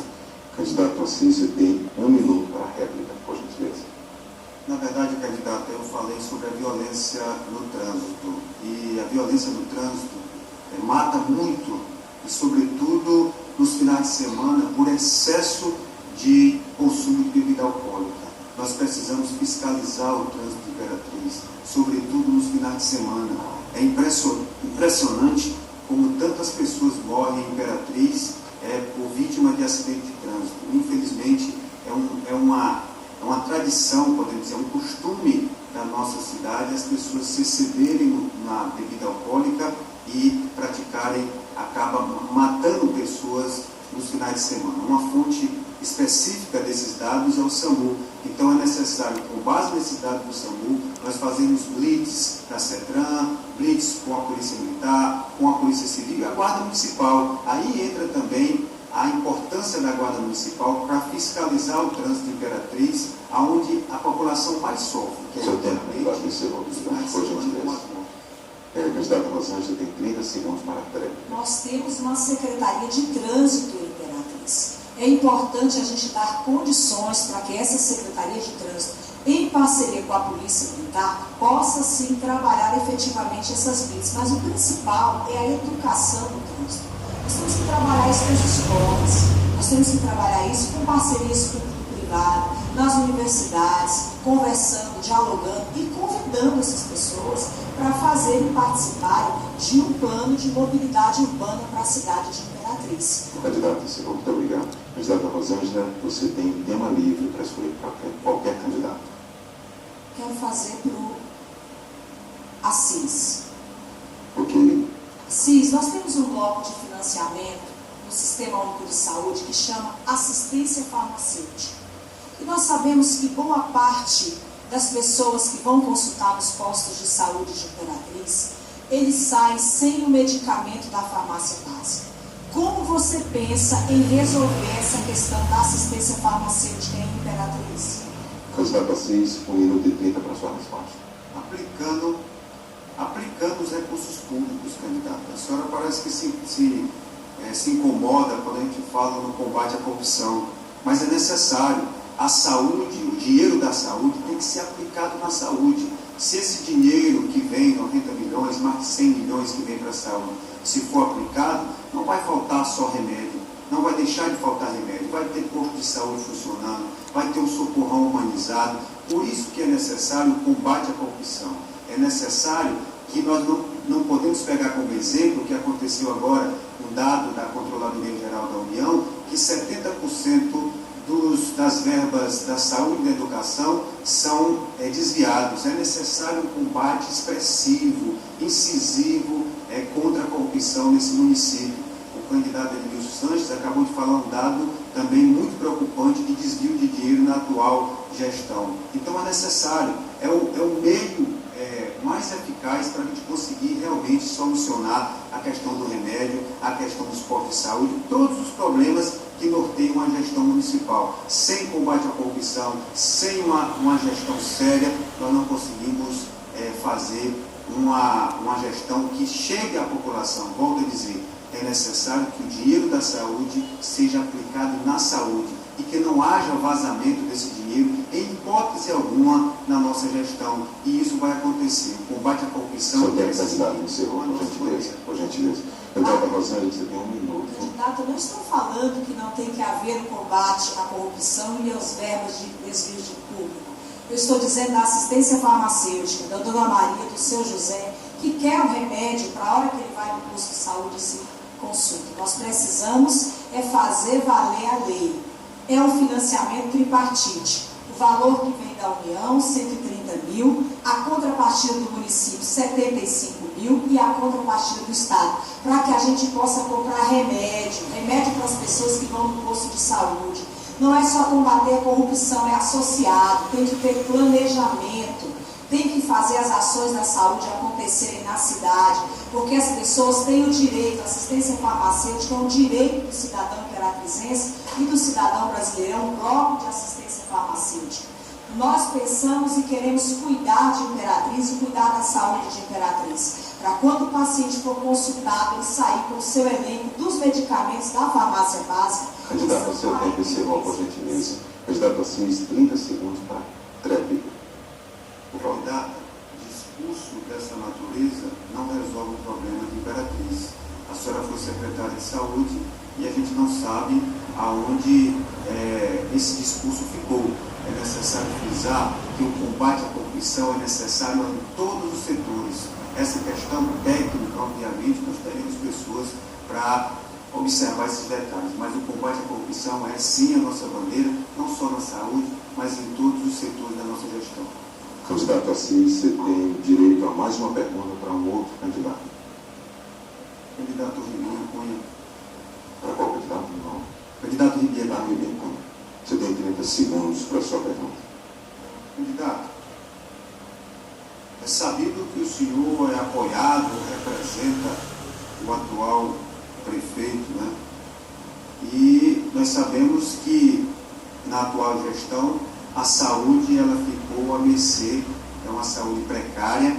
Candidato Assísio tem 1 minuto para a réplica, por gentileza. Na verdade, candidato, eu falei sobre a violência no trânsito. E a violência no trânsito mata muito, e sobretudo nos finais de semana, por excesso de consumo de bebida alcoólica. Nós precisamos fiscalizar o trânsito de Imperatriz, sobretudo nos finais de semana. É impressionante como tantas pessoas morrem em Imperatriz por vítima de acidente de trânsito. Infelizmente, é uma tradição, podemos dizer, um costume da nossa cidade as pessoas se excederem na bebida alcoólica e praticarem, acaba matando pessoas nos finais de semana. Uma fonte específica desses dados é o SAMU. Então é necessário, com base nesses dados do SAMU, nós fazemos blitz da CETRAN, blitz com a Polícia Militar, com a Polícia Civil e a Guarda Municipal. Aí entra também a importância da Guarda Municipal para fiscalizar o trânsito de Imperatriz, aonde a população mais sofre. Que é seu tempo, candidato, encerrou. Por gentileza. Candidato Rosângela tem 30 segundos para a prévia. Nós temos uma Secretaria de Trânsito em Imperatriz. É importante a gente dar condições para que essa Secretaria de Trânsito, em parceria com a Polícia Militar, possa sim trabalhar efetivamente essas vias. Mas o principal é a educação do trânsito. Nós temos que trabalhar isso com as escolas, nós temos que trabalhar isso com parcerias público-privado, nas universidades, conversando, dialogando e convidando essas pessoas para fazerem participarem de um plano de mobilidade urbana para a cidade de Imperatriz. Candidato, muito obrigado. Candidata Rosângela, você tem tema livre para escolher qualquer candidato. Quero fazer para o Assis. Ok. Assis, nós temos um bloco de financiamento no Sistema Único de Saúde que chama assistência farmacêutica. E nós sabemos que boa parte das pessoas que vão consultar nos postos de saúde de Imperatriz, eles saem sem o medicamento da farmácia básica. Como você pensa em resolver essa questão da assistência farmacêutica em Imperatriz? Candidato Assis, 1 minuto e 30 para a sua resposta. Aplicando os recursos públicos, candidato. A senhora parece que se incomoda quando a gente fala no combate à corrupção, mas é necessário. A saúde, o dinheiro da saúde tem que ser aplicado na saúde. Se esse dinheiro que vem, 90 milhões, mais de 100 milhões que vem para a saúde, se for aplicado, não vai faltar só remédio, não vai deixar de faltar remédio, vai ter posto de saúde funcionando, vai ter um socorrão humanizado. Por isso que é necessário o combate à corrupção. É necessário que nós não podemos pegar como exemplo o que aconteceu agora, um dado da Controladoria Geral da União, que 70% das verbas da saúde e da educação são desviados. É necessário um combate expressivo, incisivo contra a corrupção nesse município. O candidato Edmilson Sanches acabou de falar um dado também muito preocupante de desvio de dinheiro na atual gestão. Então é necessário, é o meio mais eficaz para a gente conseguir realmente solucionar a questão do remédio, a questão dos postos de saúde, todos os problemas que norteiam a gestão municipal. Sem combate à corrupção, sem uma gestão séria, nós não conseguimos fazer uma gestão que chegue à população. Volto a dizer, é necessário que o dinheiro da saúde seja aplicado na saúde e que não haja vazamento desse dinheiro em hipótese alguma na nossa gestão. E isso vai acontecer. O combate à corrupção... Senhor candidato, encerrou, por gentileza. Candidata Rosângela, você tem um minuto. Candidato, eu não estou falando que não tem que haver o combate à corrupção e aos verbos de desvio de público. Eu estou dizendo da assistência farmacêutica, da Dona Maria, do seu José, que quer um remédio para a hora que ele vai no posto de saúde e se consulta. Nós precisamos fazer valer a lei. É um financiamento tripartite. O valor que vem da União, 130 mil, a contrapartida do município, 75 mil, e a contrapartida do Estado, para que a gente possa comprar remédio para as pessoas que vão no posto de saúde. Não é só combater a corrupção, é associado, tem que ter planejamento, tem que fazer as ações da saúde acontecerem na cidade, porque as pessoas têm o direito, a assistência farmacêutica é um direito do cidadão imperatrizense e do cidadão brasileiro, é um bloco de assistência farmacêutica. Nós pensamos e queremos cuidar de Imperatriz e cuidar da saúde de Imperatriz, para quando o paciente for consultado, ele sair com o seu elenco dos medicamentos da farmácia básica. Candidato, o seu tempo encerrou, por gentileza. Candidato Assis, 30 segundos para tréplica. Candidato, discurso dessa natureza não resolve o problema de Imperatriz. A senhora foi secretária de saúde e a gente não sabe aonde esse discurso ficou. É necessário frisar que o combate à corrupção é necessário em todos os setores. Essa questão técnica, obviamente, nós teremos pessoas para observar esses detalhes, mas o combate à corrupção é sim a nossa bandeira, não só na saúde, mas em todos os setores da nossa gestão. Candidato Assis, você tem direito a mais uma pergunta para um outro candidato. Candidato Ribeiro Cunha. Para qual candidato? Não. Candidato Ribeiro Cunha. Você tem 30 segundos para a sua pergunta. Candidato, é sabido que o senhor é apoiado, representa o atual prefeito, né? E nós sabemos que na atual gestão a saúde ela ficou à mercê, é uma saúde precária,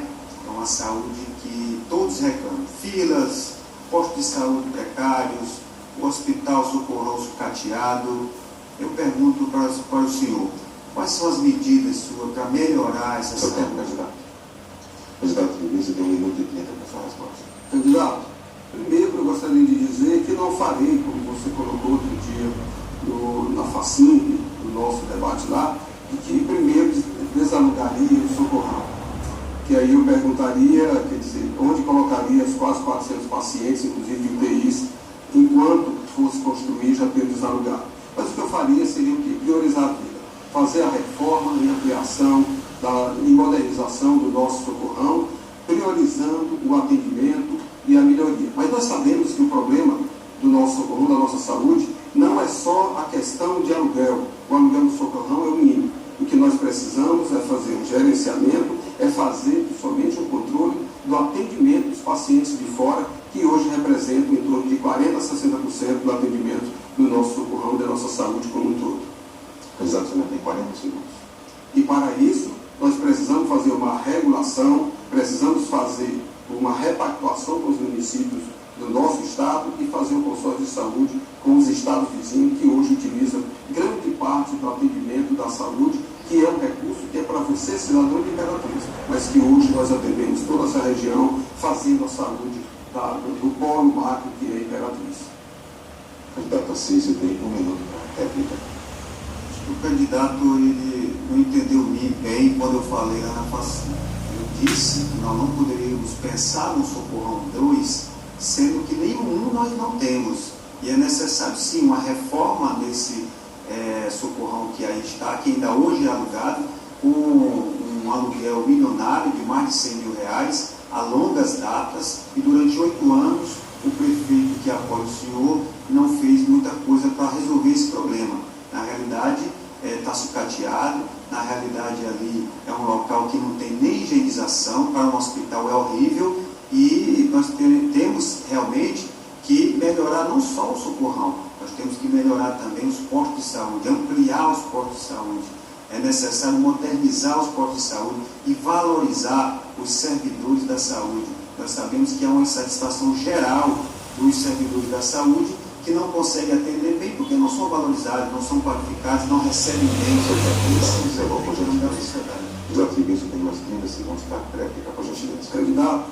é uma saúde que todos reclamam. Filas, postos de saúde precários, o hospital socorrão sucateado. Eu pergunto para o senhor, quais são as medidas suas para melhorar essa saúde? Candidato. Candidato, você tem 1 minuto e 30 para sua resposta. Candidato, primeiro eu gostaria de dizer que não farei, como você colocou outro dia na FACIMP, no nosso debate lá, de que primeiro desalugaria o socorrão. Que aí eu perguntaria, quer dizer, onde colocaria os quase 400 pacientes, inclusive de UTIs, enquanto fosse construir já tendo desalugado. Mas o que eu faria seria o quê? Priorizar a vida. Fazer a reforma e ampliação e modernização do nosso socorrão, priorizando o atendimento e a melhoria. Mas nós sabemos que o problema do nosso socorrão, da nossa saúde, não é só a questão de aluguel. O aluguel do socorrão é o mínimo. O que nós precisamos é fazer um gerenciamento, é fazer somente um controle do atendimento dos pacientes de fora, que hoje representam em torno de 40% a 60% do atendimento do nosso socorrão, da nossa saúde como um todo. Candidato, você tem 40 segundos. E para isso, nós precisamos fazer uma regulação, precisamos fazer uma repactuação com os municípios do nosso estado e fazer um consórcio de saúde com os estados vizinhos que hoje utilizam grande parte do atendimento da saúde, que é um recurso que é para você, cidadão de Imperatriz. mas que hoje nós atendemos toda essa região, fazendo a saúde do polo macro que é Imperatriz. Candidato Assis, eu tenho 1 minuto para a réplica. O candidato ele não entendeu bem quando eu falei lá na vacina. Eu disse que nós não poderíamos pensar no Socorrão 2, sendo que nenhum nós não temos. E é necessário sim uma reforma nesse Socorrão que aí está, que ainda hoje é alugado, com um aluguel milionário de mais de 100 mil reais, a longas datas, e durante 8 anos o prefeito que apoia o senhor não fez muita coisa para resolver esse problema. Na realidade, está sucateado, na realidade ali é um local que não tem nem higienização, para um hospital é horrível, e nós temos realmente que melhorar não só o Socorrão, nós temos que melhorar também os postos de saúde, ampliar os postos de saúde. É necessário modernizar os postos de saúde e valorizar os servidores da saúde. Nós sabemos que há uma insatisfação geral dos servidores da saúde que não conseguem atender bem porque não são valorizados, não são qualificados, não recebem bem o seu trabalho da sociedade. Desafio isso, tem mais 30 segundos para a réplica, por gentileza. Candidato,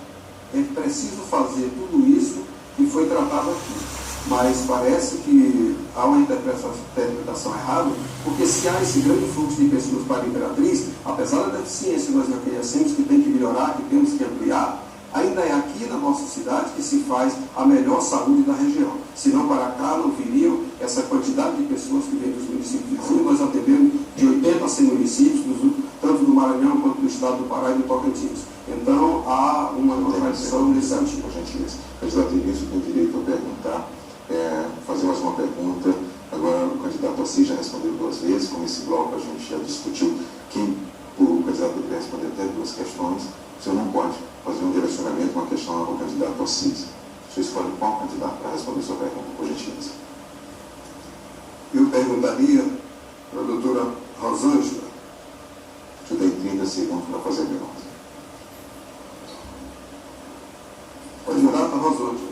é preciso fazer tudo isso que foi tratado aqui. Mas parece que há uma interpretação errada, porque se há esse grande fluxo de pessoas para a Imperatriz, apesar da deficiência que nós reconhecemos que tem que melhorar, que temos que ampliar, ainda é aqui na nossa cidade que se faz a melhor saúde da região. Se não para cá, não viriam essa quantidade de pessoas que vêm dos municípios vizinhos. Nós atendemos de 80 a 100 municípios, tanto do Maranhão quanto do estado do Pará e do Tocantins. Então, há uma tradição nesse sentido. Por gentileza. Candidato Início tem direito a perguntar, fazer mais uma pergunta. Agora, o candidato Assis já respondeu 2 vezes. Como esse bloco a gente já discutiu, o candidato poderia responder até 2 questões. O senhor não pode fazer um direcionamento, uma questão ao candidato Assis. O senhor escolhe qual candidato para responder sua pergunta, por gentileza. Eu perguntaria para a doutora Rosângela. O senhor tem 30 segundos para fazer a pergunta. Candidata Rosângela,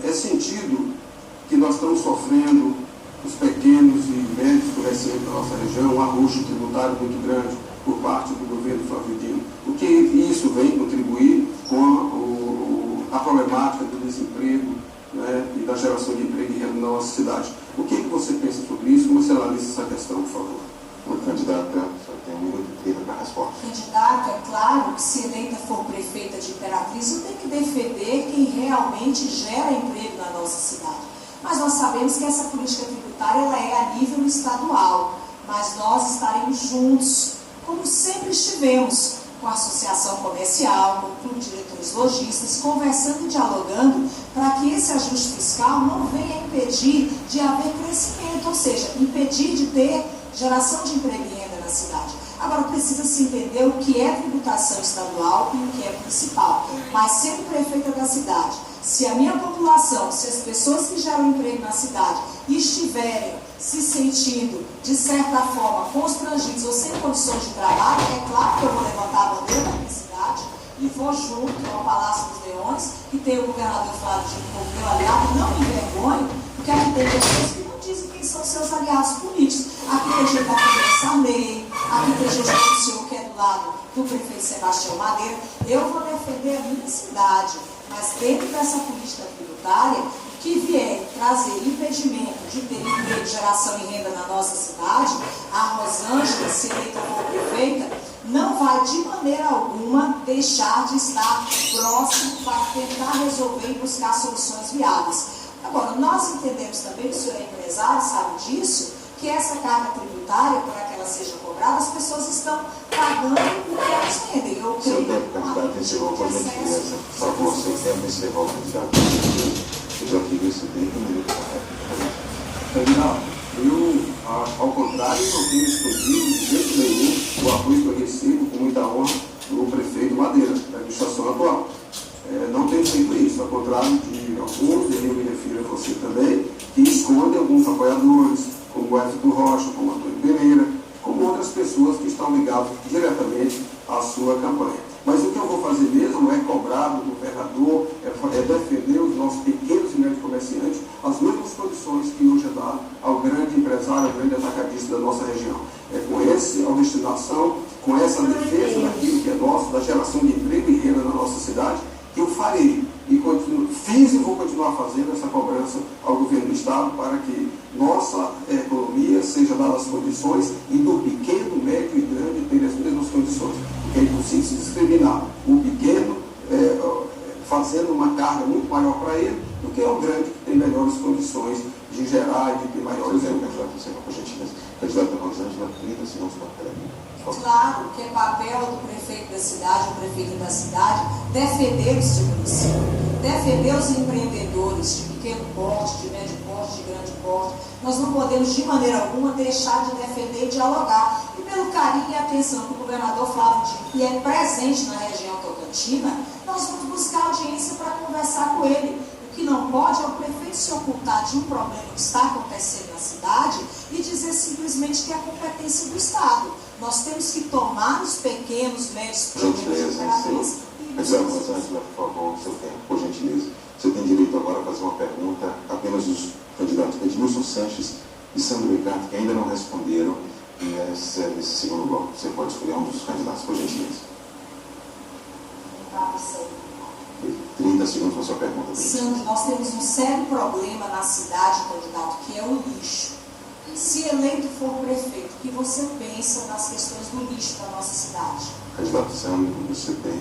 é sentido que nós estamos sofrendo, os pequenos e médios comerciantes da nossa região, um arroxo tributário muito grande por parte do governo Flávio Dino. O que isso vem contribuir com a problemática do desemprego, né, e da geração de emprego e renda na nossa cidade. O que você pensa sobre isso? Como você analisa essa questão, por favor? Candidata, só tem 1 minuto e 30 para a resposta. Candidato, é claro que se eleita for prefeita de Imperatriz, eu tenho que defender quem realmente gera emprego na nossa cidade. Mas nós sabemos que essa política tributária ela é a nível estadual, mas nós estaremos juntos, como sempre estivemos, com a associação comercial, com o clube de diretores lojistas, conversando e dialogando para que esse ajuste fiscal não venha impedir de haver crescimento, ou seja, impedir de ter geração de emprego e renda na cidade. Agora, precisa se entender o que é tributação estadual e o que é municipal. Mas, sendo prefeita da cidade, se a minha população, se as pessoas que geram emprego na cidade estiverem se sentindo, de certa forma, constrangidos ou sem condições de trabalho, é claro que eu vou levantar a bandeira da minha cidade e vou junto ao Palácio dos Leões, que tem o governador Flávio Dino como meu aliado. Não me envergonhe, porque aqui tem pessoas que não dizem quem são seus aliados políticos. Aqui tem gente da Câmara Lei, aqui tem gente do senhor que é do lado do prefeito Sebastião Madeira. Eu vou defender a minha cidade, mas dentro dessa política tributária, que vier trazer impedimento de ter emprego, geração e renda na nossa cidade, a Rosângela, se eleita como prefeita, não vai de maneira alguma deixar de estar próximo para tentar resolver e buscar soluções viáveis. Agora, nós entendemos também, que o senhor é empresário, sabe disso, que essa carga tributária, para que ela seja cobrada, as pessoas estão pagando o que elas vendem. Eu creio que candidato encerrou, por gentileza. Por favor, sem tempo, encerrou o candidato. Eu já queria esse 30 minutos para a réplica. Candidato, eu, ao contrário, não tenho escondido de jeito nenhum o apoio que eu recebo com muita honra do prefeito Madeira, da administração atual. Não tenho feito isso, ao contrário de alguns, e eu me refiro a você também, que escondem alguns apoiadores, como o Everton Rocha, como o Antônio Pereira, como outras pessoas que estão ligadas diretamente à sua campanha. Mas o que eu vou fazer mesmo é cobrar do governador, é defender os nossos pequenos e médios comerciantes as mesmas condições que hoje é dado ao grande empresário, ao grande atacadista da nossa região. É com essa destinação, com essa defesa da geração de emprego e renda na nossa cidade, que eu farei e fiz e vou continuar fazendo essa cobrança ao governo do Estado para que nossa economia seja dada as condições e do pequeno, médio e grande ter as mesmas condições. Porque é impossível se discriminar o pequeno fazendo uma carga muito maior para ele do que o grande que tem melhores condições de gerar e de ter maiores gentileza. Candidata Rosângela, 30 segundos para a Claro que é papel do prefeito da cidade, o prefeito da cidade, defender o seu município, defender os empreendedores de pequeno porte, de médio porte, de grande porte. Nós não podemos, de maneira alguma, deixar de defender e dialogar. E pelo carinho e atenção que o governador Flávio Dino, que é presente na região tocantina, nós vamos buscar audiência para conversar com ele. O que não pode é o prefeito se ocultar de um problema que está acontecendo na cidade e dizer simplesmente que é a competência do Estado. Nós temos que tomar os pequenos, médios problemas de Imperatriz. Candidata Rosângela, por favor, seu tempo, por gentileza. Você tem direito agora a fazer uma pergunta apenas dos candidatos Edmilson Sanches e Sandro Ricardo, que ainda não responderam nesse segundo bloco. Você pode escolher um dos candidatos, por gentileza. 30 segundos para a sua pergunta. Sandro, nós temos um sério problema na cidade, candidato, que é o lixo. Se eleito for prefeito, o que você pensa nas questões do lixo da nossa cidade? Candidato Sandro, você tem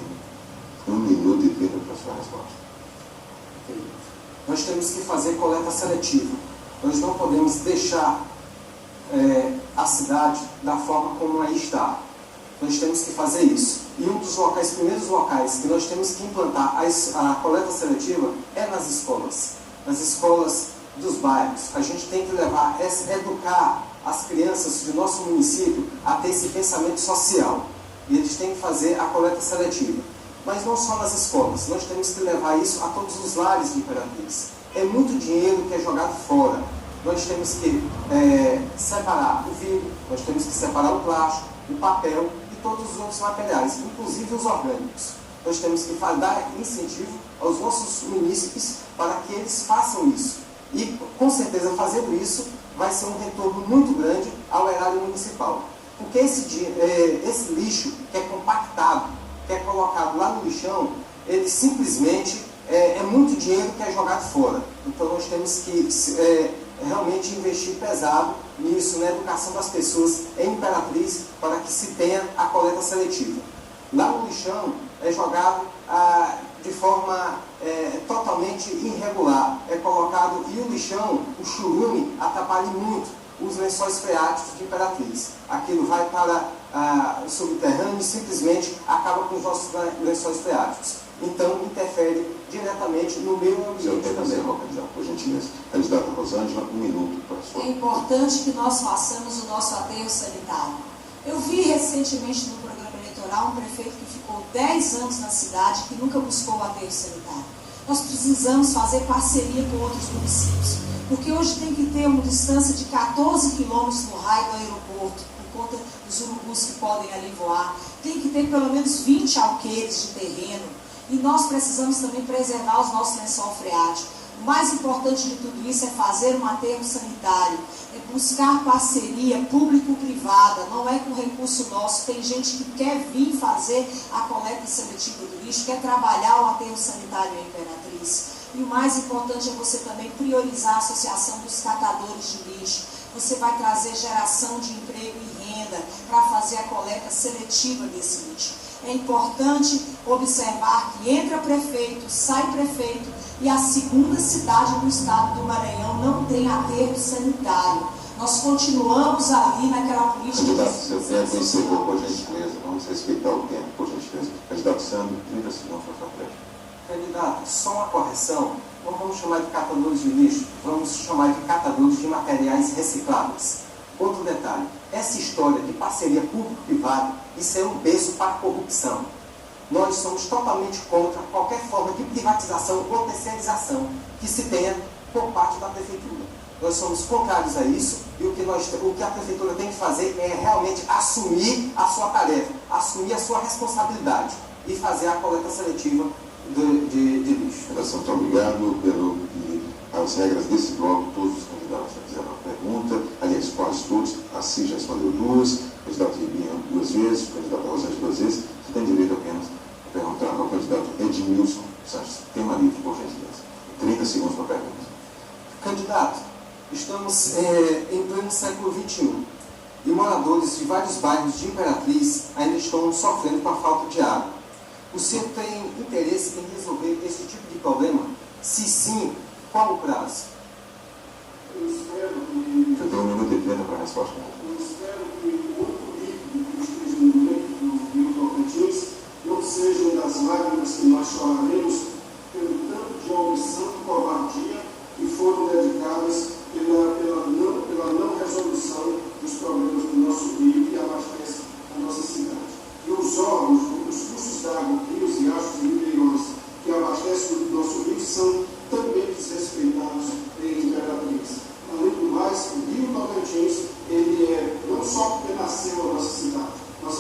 1 minuto e 30 para a sua resposta. Nós temos que fazer coleta seletiva. Nós não podemos deixar a cidade da forma como aí está. Nós temos que fazer isso. E um dos primeiros locais que nós temos que implantar a coleta seletiva é nas escolas dos bairros. A gente tem que educar as crianças do nosso município a ter esse pensamento social. E eles têm que fazer a coleta seletiva. Mas não só nas escolas, nós temos que levar isso a todos os lares de Imperatriz. É muito dinheiro que é jogado fora. Nós temos que separar o vidro, nós temos que separar o plástico, o papel e todos os outros materiais, inclusive os orgânicos. Nós temos que dar incentivo aos nossos munícipes para que eles façam isso. E, com certeza, fazendo isso, vai ser um retorno muito grande ao erário municipal. Porque esse lixo que é compactado, que é colocado lá no lixão, ele simplesmente é muito dinheiro que é jogado fora. Então, nós temos que realmente investir pesado nisso, na educação das pessoas em Imperatriz, para que se tenha a coleta seletiva. Lá no lixão é jogado de forma totalmente irregular. É colocado, e o lixão, o churume, atrapalha muito os lençóis freáticos de Imperatriz. Aquilo vai para o subterrâneo e simplesmente acaba com os nossos lençóis freáticos. Então, interfere diretamente no meio ambiente também. Por gentileza. Candidata Rosângela, 1 minuto para a sua. É importante que nós façamos o nosso aterro sanitário. Eu vi recentemente no programa eleitoral um prefeito que ficou 10 anos na cidade que nunca buscou o aterro sanitário. Nós precisamos fazer parceria com outros municípios, porque hoje tem que ter uma distância de 14 quilômetros no raio do aeroporto, por conta dos urubus que podem ali voar. Tem que ter pelo menos 20 alqueires de terreno. E nós precisamos também preservar os nossos lençóis freáticos. O mais importante de tudo isso é fazer um aterro sanitário, é buscar parceria público-privada, não é com recurso nosso. Tem gente que quer vir fazer a coleta seletiva do lixo, quer trabalhar o aterro sanitário em Imperatriz. E o mais importante é você também priorizar a associação dos catadores de lixo. Você vai trazer geração de emprego e renda para fazer a coleta seletiva desse lixo. É importante observar que entra prefeito, sai prefeito, e a segunda cidade do estado do Maranhão não tem aterro sanitário. Nós continuamos ali naquela política... Candidato, seu tempo encerrou, por gentileza. Vamos respeitar o tempo, por gentileza. Candidato Sandro, 30 segundos para sua frente. Candidato, só uma correção. Não vamos chamar de catadores de lixo, vamos chamar de catadores de materiais recicláveis. Outro detalhe, essa história de parceria público-privada, isso é um berço para a corrupção. Nós somos totalmente contra qualquer forma de privatização ou terceirização que se tenha por parte da prefeitura. Nós somos contrários a isso e o que a prefeitura tem que fazer é realmente assumir a sua tarefa, assumir a sua responsabilidade e fazer a coleta seletiva de lixo. Muito obrigado as regras desse bloco. Todos os candidatos já fizeram uma pergunta, aliás, quase todos. A CIS já respondeu 2, o candidato Ribinho 2 vezes, o candidato Rosângela 2 vezes. Você tem direito apenas a perguntar ao candidato Edmilson Sanches. Tema livre, por gentileza. 30 segundos para a pergunta. Candidato, estamos em pleno século XXI e moradores de vários bairros de Imperatriz ainda estão sofrendo com a falta de água. O senhor tem interesse em resolver esse tipo de problema? Se sim, qual o prazo? Eu espero que... Você tem 1 minuto e 30 para a resposta. Eu espero que o único líquido que esteja no leito do Rio Tocantins não sejam das lágrimas que nós choraremos pelo tanto de omissão e covardia que foram dedicadas pela não resolução dos problemas do nosso rio que abastece a nossa cidade. E os órgãos, os cursos d'água, rios, riachos e ribeirões que abastecem o nosso rio são também desrespeitados em Imperatriz. Além do mais, o Rio Tocantins, ele não só porque nasceu a nossa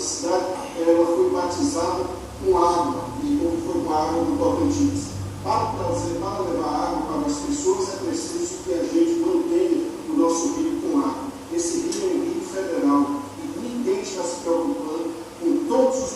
cidade ela foi batizada com água, e como foi com a água do Tocantins. Para levar água para as pessoas é preciso que a gente mantenha o nosso rio com água. Esse rio é um rio federal e ninguém está se preocupando com todos os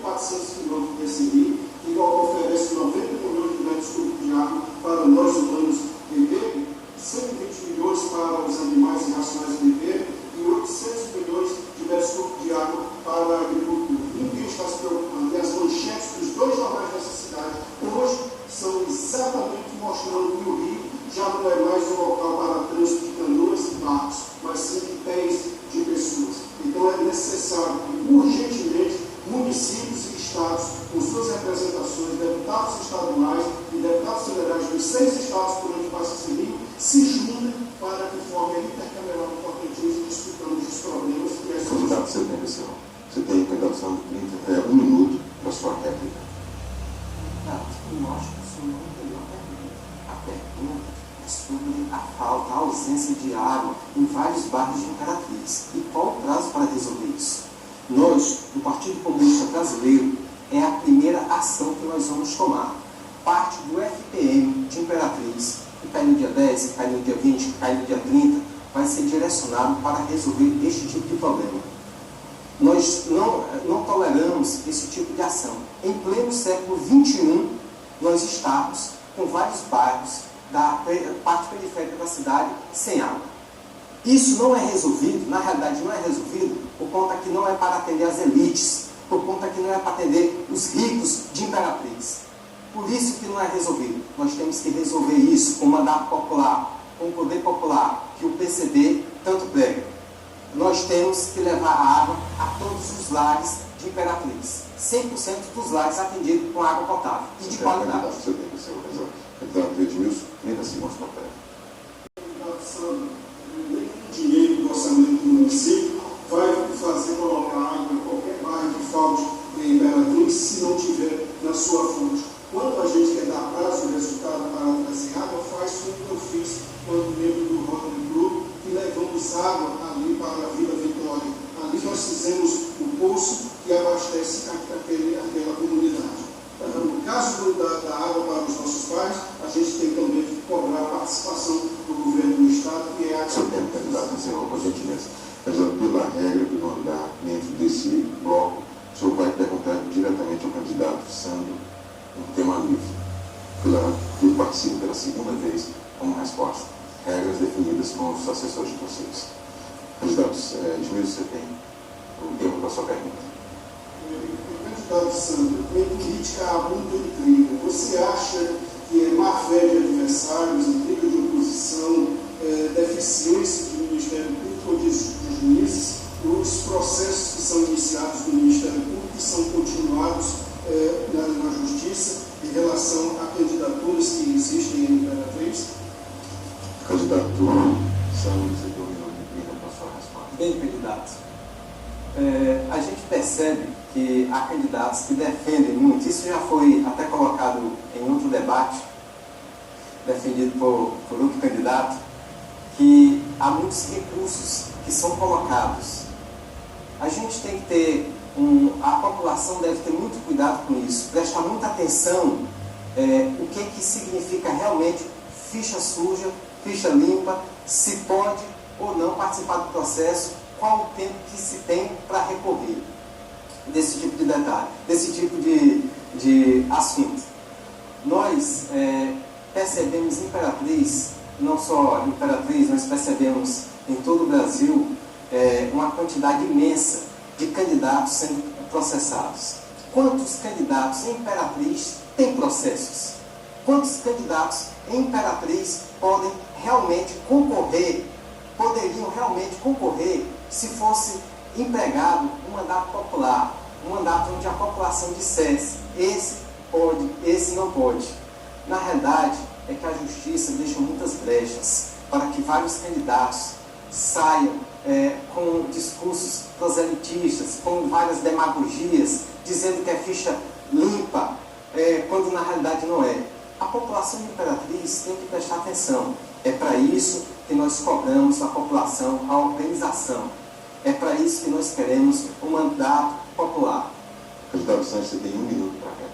2.400 quilômetros desse rio, que oferece 90 milhões de metros cúbicos de água para nós humanos beberem, 120 milhões para os animais irracionais beberem e 800 milhões de metros cúbicos de água para a agricultura. Ninguém está se preocupando. E as manchetes dos 2 jornais dessa cidade hoje são exatamente mostrando que o rio já não é mais um local para trânsito de canoas e barcos, mas sim de pés de pessoas. Então é necessário que, urgentemente, municípios e estados, com suas representações, deputados estaduais e deputados federais dos 6 estados por onde passa esse rio, se juntem para que forme a intercameral do Tocantins e discutamos os problemas que as Candidato, você tem candidato de 1 minuto para a sua réplica. Eu acho que o senhor não entendeu a pergunta. A pergunta é sobre a ausência de água em vários bairros de Imperatriz. E qual o prazo para resolver isso? Nós, do Partido Comunista Brasileiro, é a primeira ação que nós vamos tomar. Parte do FPM de Imperatriz, que cai no dia 10, que cai no dia 20, que cai no dia 30, vai ser direcionado para resolver este tipo de problema. Nós não toleramos esse tipo de ação. Em pleno século XXI, nós estamos com vários bairros da parte periférica da cidade sem água. Isso não é resolvido, na realidade não é resolvido por conta que não é para atender as elites, por conta que não é para atender os ricos de Imperatriz. Por isso que não é resolvido. Nós temos que resolver isso com mandato popular, com o poder popular, que o PCB tanto prega. Nós temos que levar água a todos os lares de Imperatriz. 100% dos lares atendidos com água potável e de qualidade. Candidato Edmilson, 30 segundos para a pergunta. Candidato Sandro, nem o dinheiro do orçamento do município vai fazer colocar água em qualquer bairro que falte em Imperatriz se não tiver na sua fonte. Quando a gente quer dar prazo e resultado para trazer água, faz como eu fiz quando membro do Rotary Club, que levamos água ali para a Vila Vitória. Ali nós fizemos o poço que abastece aquela comunidade. No caso da água para os nossos pais, a gente tem também que cobrar a participação do governo do Estado, que é a... Seu tempo, candidato, senhor, por gentileza. Pela regra, pelo andar dentro desse bloco, o senhor vai perguntar diretamente ao candidato Sandro um tema livre. Ele participa pela segunda vez como resposta. Regras definidas com os assessores de vocês. Candidatos, Edmilson, você tem o tempo para a sua pergunta. Candidato Sandro, em crítica à muita intriga, você acha que é má fé de adversários, intriga de oposição, deficiência do Ministério Público ou de juízes, os processos que são iniciados no Ministério Público e são continuados na Justiça em relação a candidaturas que existem em Imperatriz? Candidato Sandro, você tem 1 minuto e 30 para a sua resposta. Bem, candidato, a gente percebe que há candidatos que defendem muito, isso já foi até colocado em outro debate, defendido por outro candidato, que há muitos recursos que são colocados. A gente tem que ter, a população deve ter muito cuidado com isso, prestar muita atenção o que significa realmente ficha suja, ficha limpa, se pode ou não participar do processo, qual o tempo que se tem para recorrer. desse tipo de detalhe, desse tipo de assunto. Nós percebemos em Imperatriz, não só em Imperatriz, nós percebemos em todo o Brasil uma quantidade imensa de candidatos sendo processados. Quantos candidatos em Imperatriz têm processos? Quantos candidatos em Imperatriz poderiam realmente concorrer se fosse empregado um mandato popular, um mandato onde a população dissesse, esse pode, esse não pode. Na realidade, é que a justiça deixa muitas brechas para que vários candidatos saiam com discursos proselitistas, com várias demagogias, dizendo que é ficha limpa, quando na realidade não é. A população de Imperatriz tem que prestar atenção. É para isso que nós cobramos da população a organização. É para isso que nós queremos um mandato popular. Candidato Sanches, você tem 1 minuto para cá.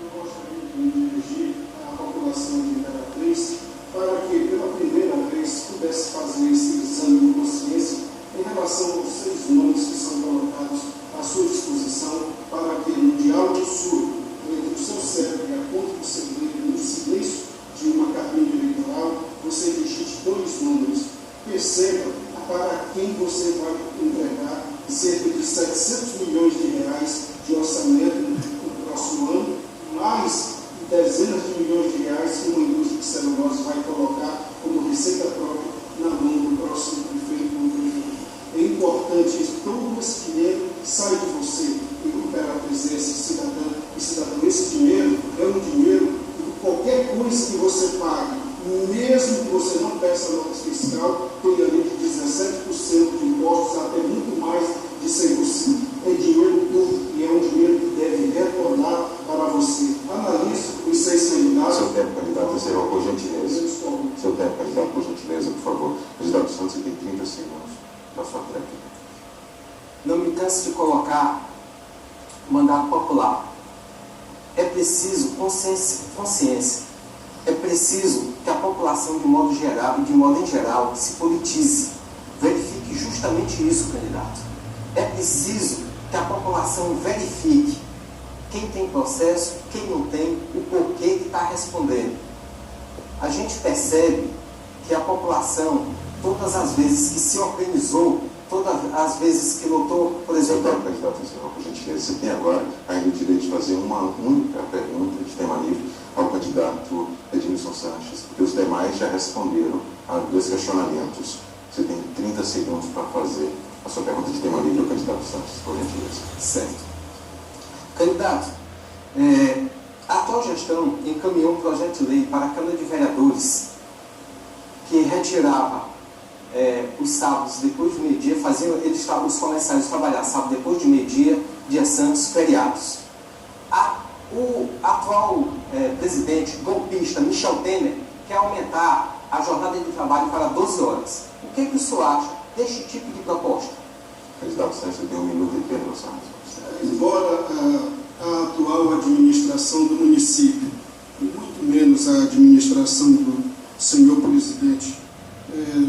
Eu gostaria de me dirigir à população de Imperatriz para que, pela primeira vez, pudesse fazer esse exame de consciência em relação aos 6 nomes que são colocados à sua disposição, para que no diálogo surdo entre o seu cérebro e a ponta do seu dedo, no silêncio de uma cabine eleitoral, você digite 2 números. Perceba para quem você vai entregar cerca de 700 milhões de reais de orçamento no próximo ano, mais dezenas de milhões de reais que uma indústria de celulose vai colocar como receita própria na mão do próximo prefeito ou prefeito. É importante que todo esse dinheiro saia de você e imperatrizense, cidadã e cidadão. Esse dinheiro é um dinheiro que qualquer coisa que você pague, mesmo que você não peça nota fiscal, tem ali de 17% de impostos até muito mais de 100%. É dinheiro público e é um dinheiro que deve retornar para você. Analise os 6 candidatos. Seu tempo, candidato, encerrou, por gentileza. Seu tempo, candidato, por gentileza, por favor. Candidato Santos, você tem 30 segundos para sua réplica. Não me canso de colocar mandato popular. É preciso consciência. É preciso que a população, de modo em geral, se politize. Verifique justamente isso, candidato. É preciso que a população verifique quem tem processo, quem não tem, o porquê que está respondendo. A gente percebe que a população, todas as vezes que se organizou, todas as vezes que lutou, por exemplo... Candidato, por gentileza, você tem agora ainda o direito de fazer uma única pergunta de tema livre ao candidato Edmilson Sanches, porque os demais já responderam a 2 questionamentos. Você tem 30 segundos para fazer a sua pergunta de tema livre ao candidato Sanches, por gentileza. Certo. Candidato, a atual gestão encaminhou um projeto de lei para a Câmara de Vereadores que retirava os sábados depois do meio-dia, os comerciários trabalhar sábado depois de meio-dia, dia santos, feriados. O atual presidente golpista, Michel Temer, quer aumentar a jornada de trabalho para 12 horas. O que o senhor acha deste tipo de proposta? Candidato Sanches, você tem 1 minuto e 30 segundos. Embora a atual administração do município, e muito menos a administração do senhor presidente,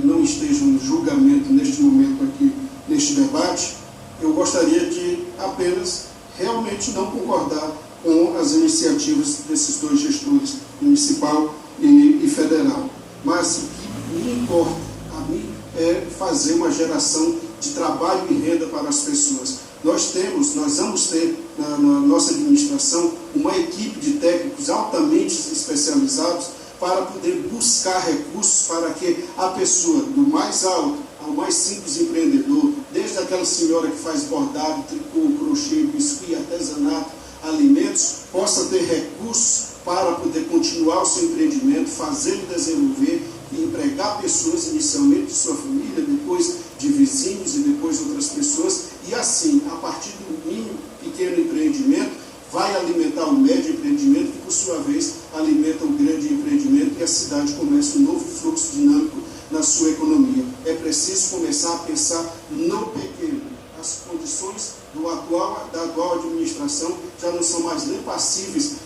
não estejam no julgamento neste momento aqui, neste debate, eu gostaria de apenas realmente não concordar com as iniciativas desses 2 gestores, municipal e federal. Mas o que me importa a mim é fazer uma geração de trabalho e renda para as pessoas. Nós vamos ter na nossa administração uma equipe de técnicos altamente especializados para poder buscar recursos para que a pessoa, do mais alto ao mais simples empreendedor, desde aquela senhora que faz bordado, tricô, crochê, biscuit, artesanato, alimentos, possa ter recursos para poder continuar o seu empreendimento, fazê-lo desenvolver e empregar pessoas, inicialmente de sua família, depois de vizinhos e depois de outras pessoas, e assim, a partir do mínimo pequeno empreendimento, vai alimentar o médio empreendimento, que por sua vez alimenta o grande empreendimento, e a cidade começa um novo fluxo dinâmico na sua economia. É preciso começar a pensar no pequeno. As condições da atual administração já não são mais nem passíveis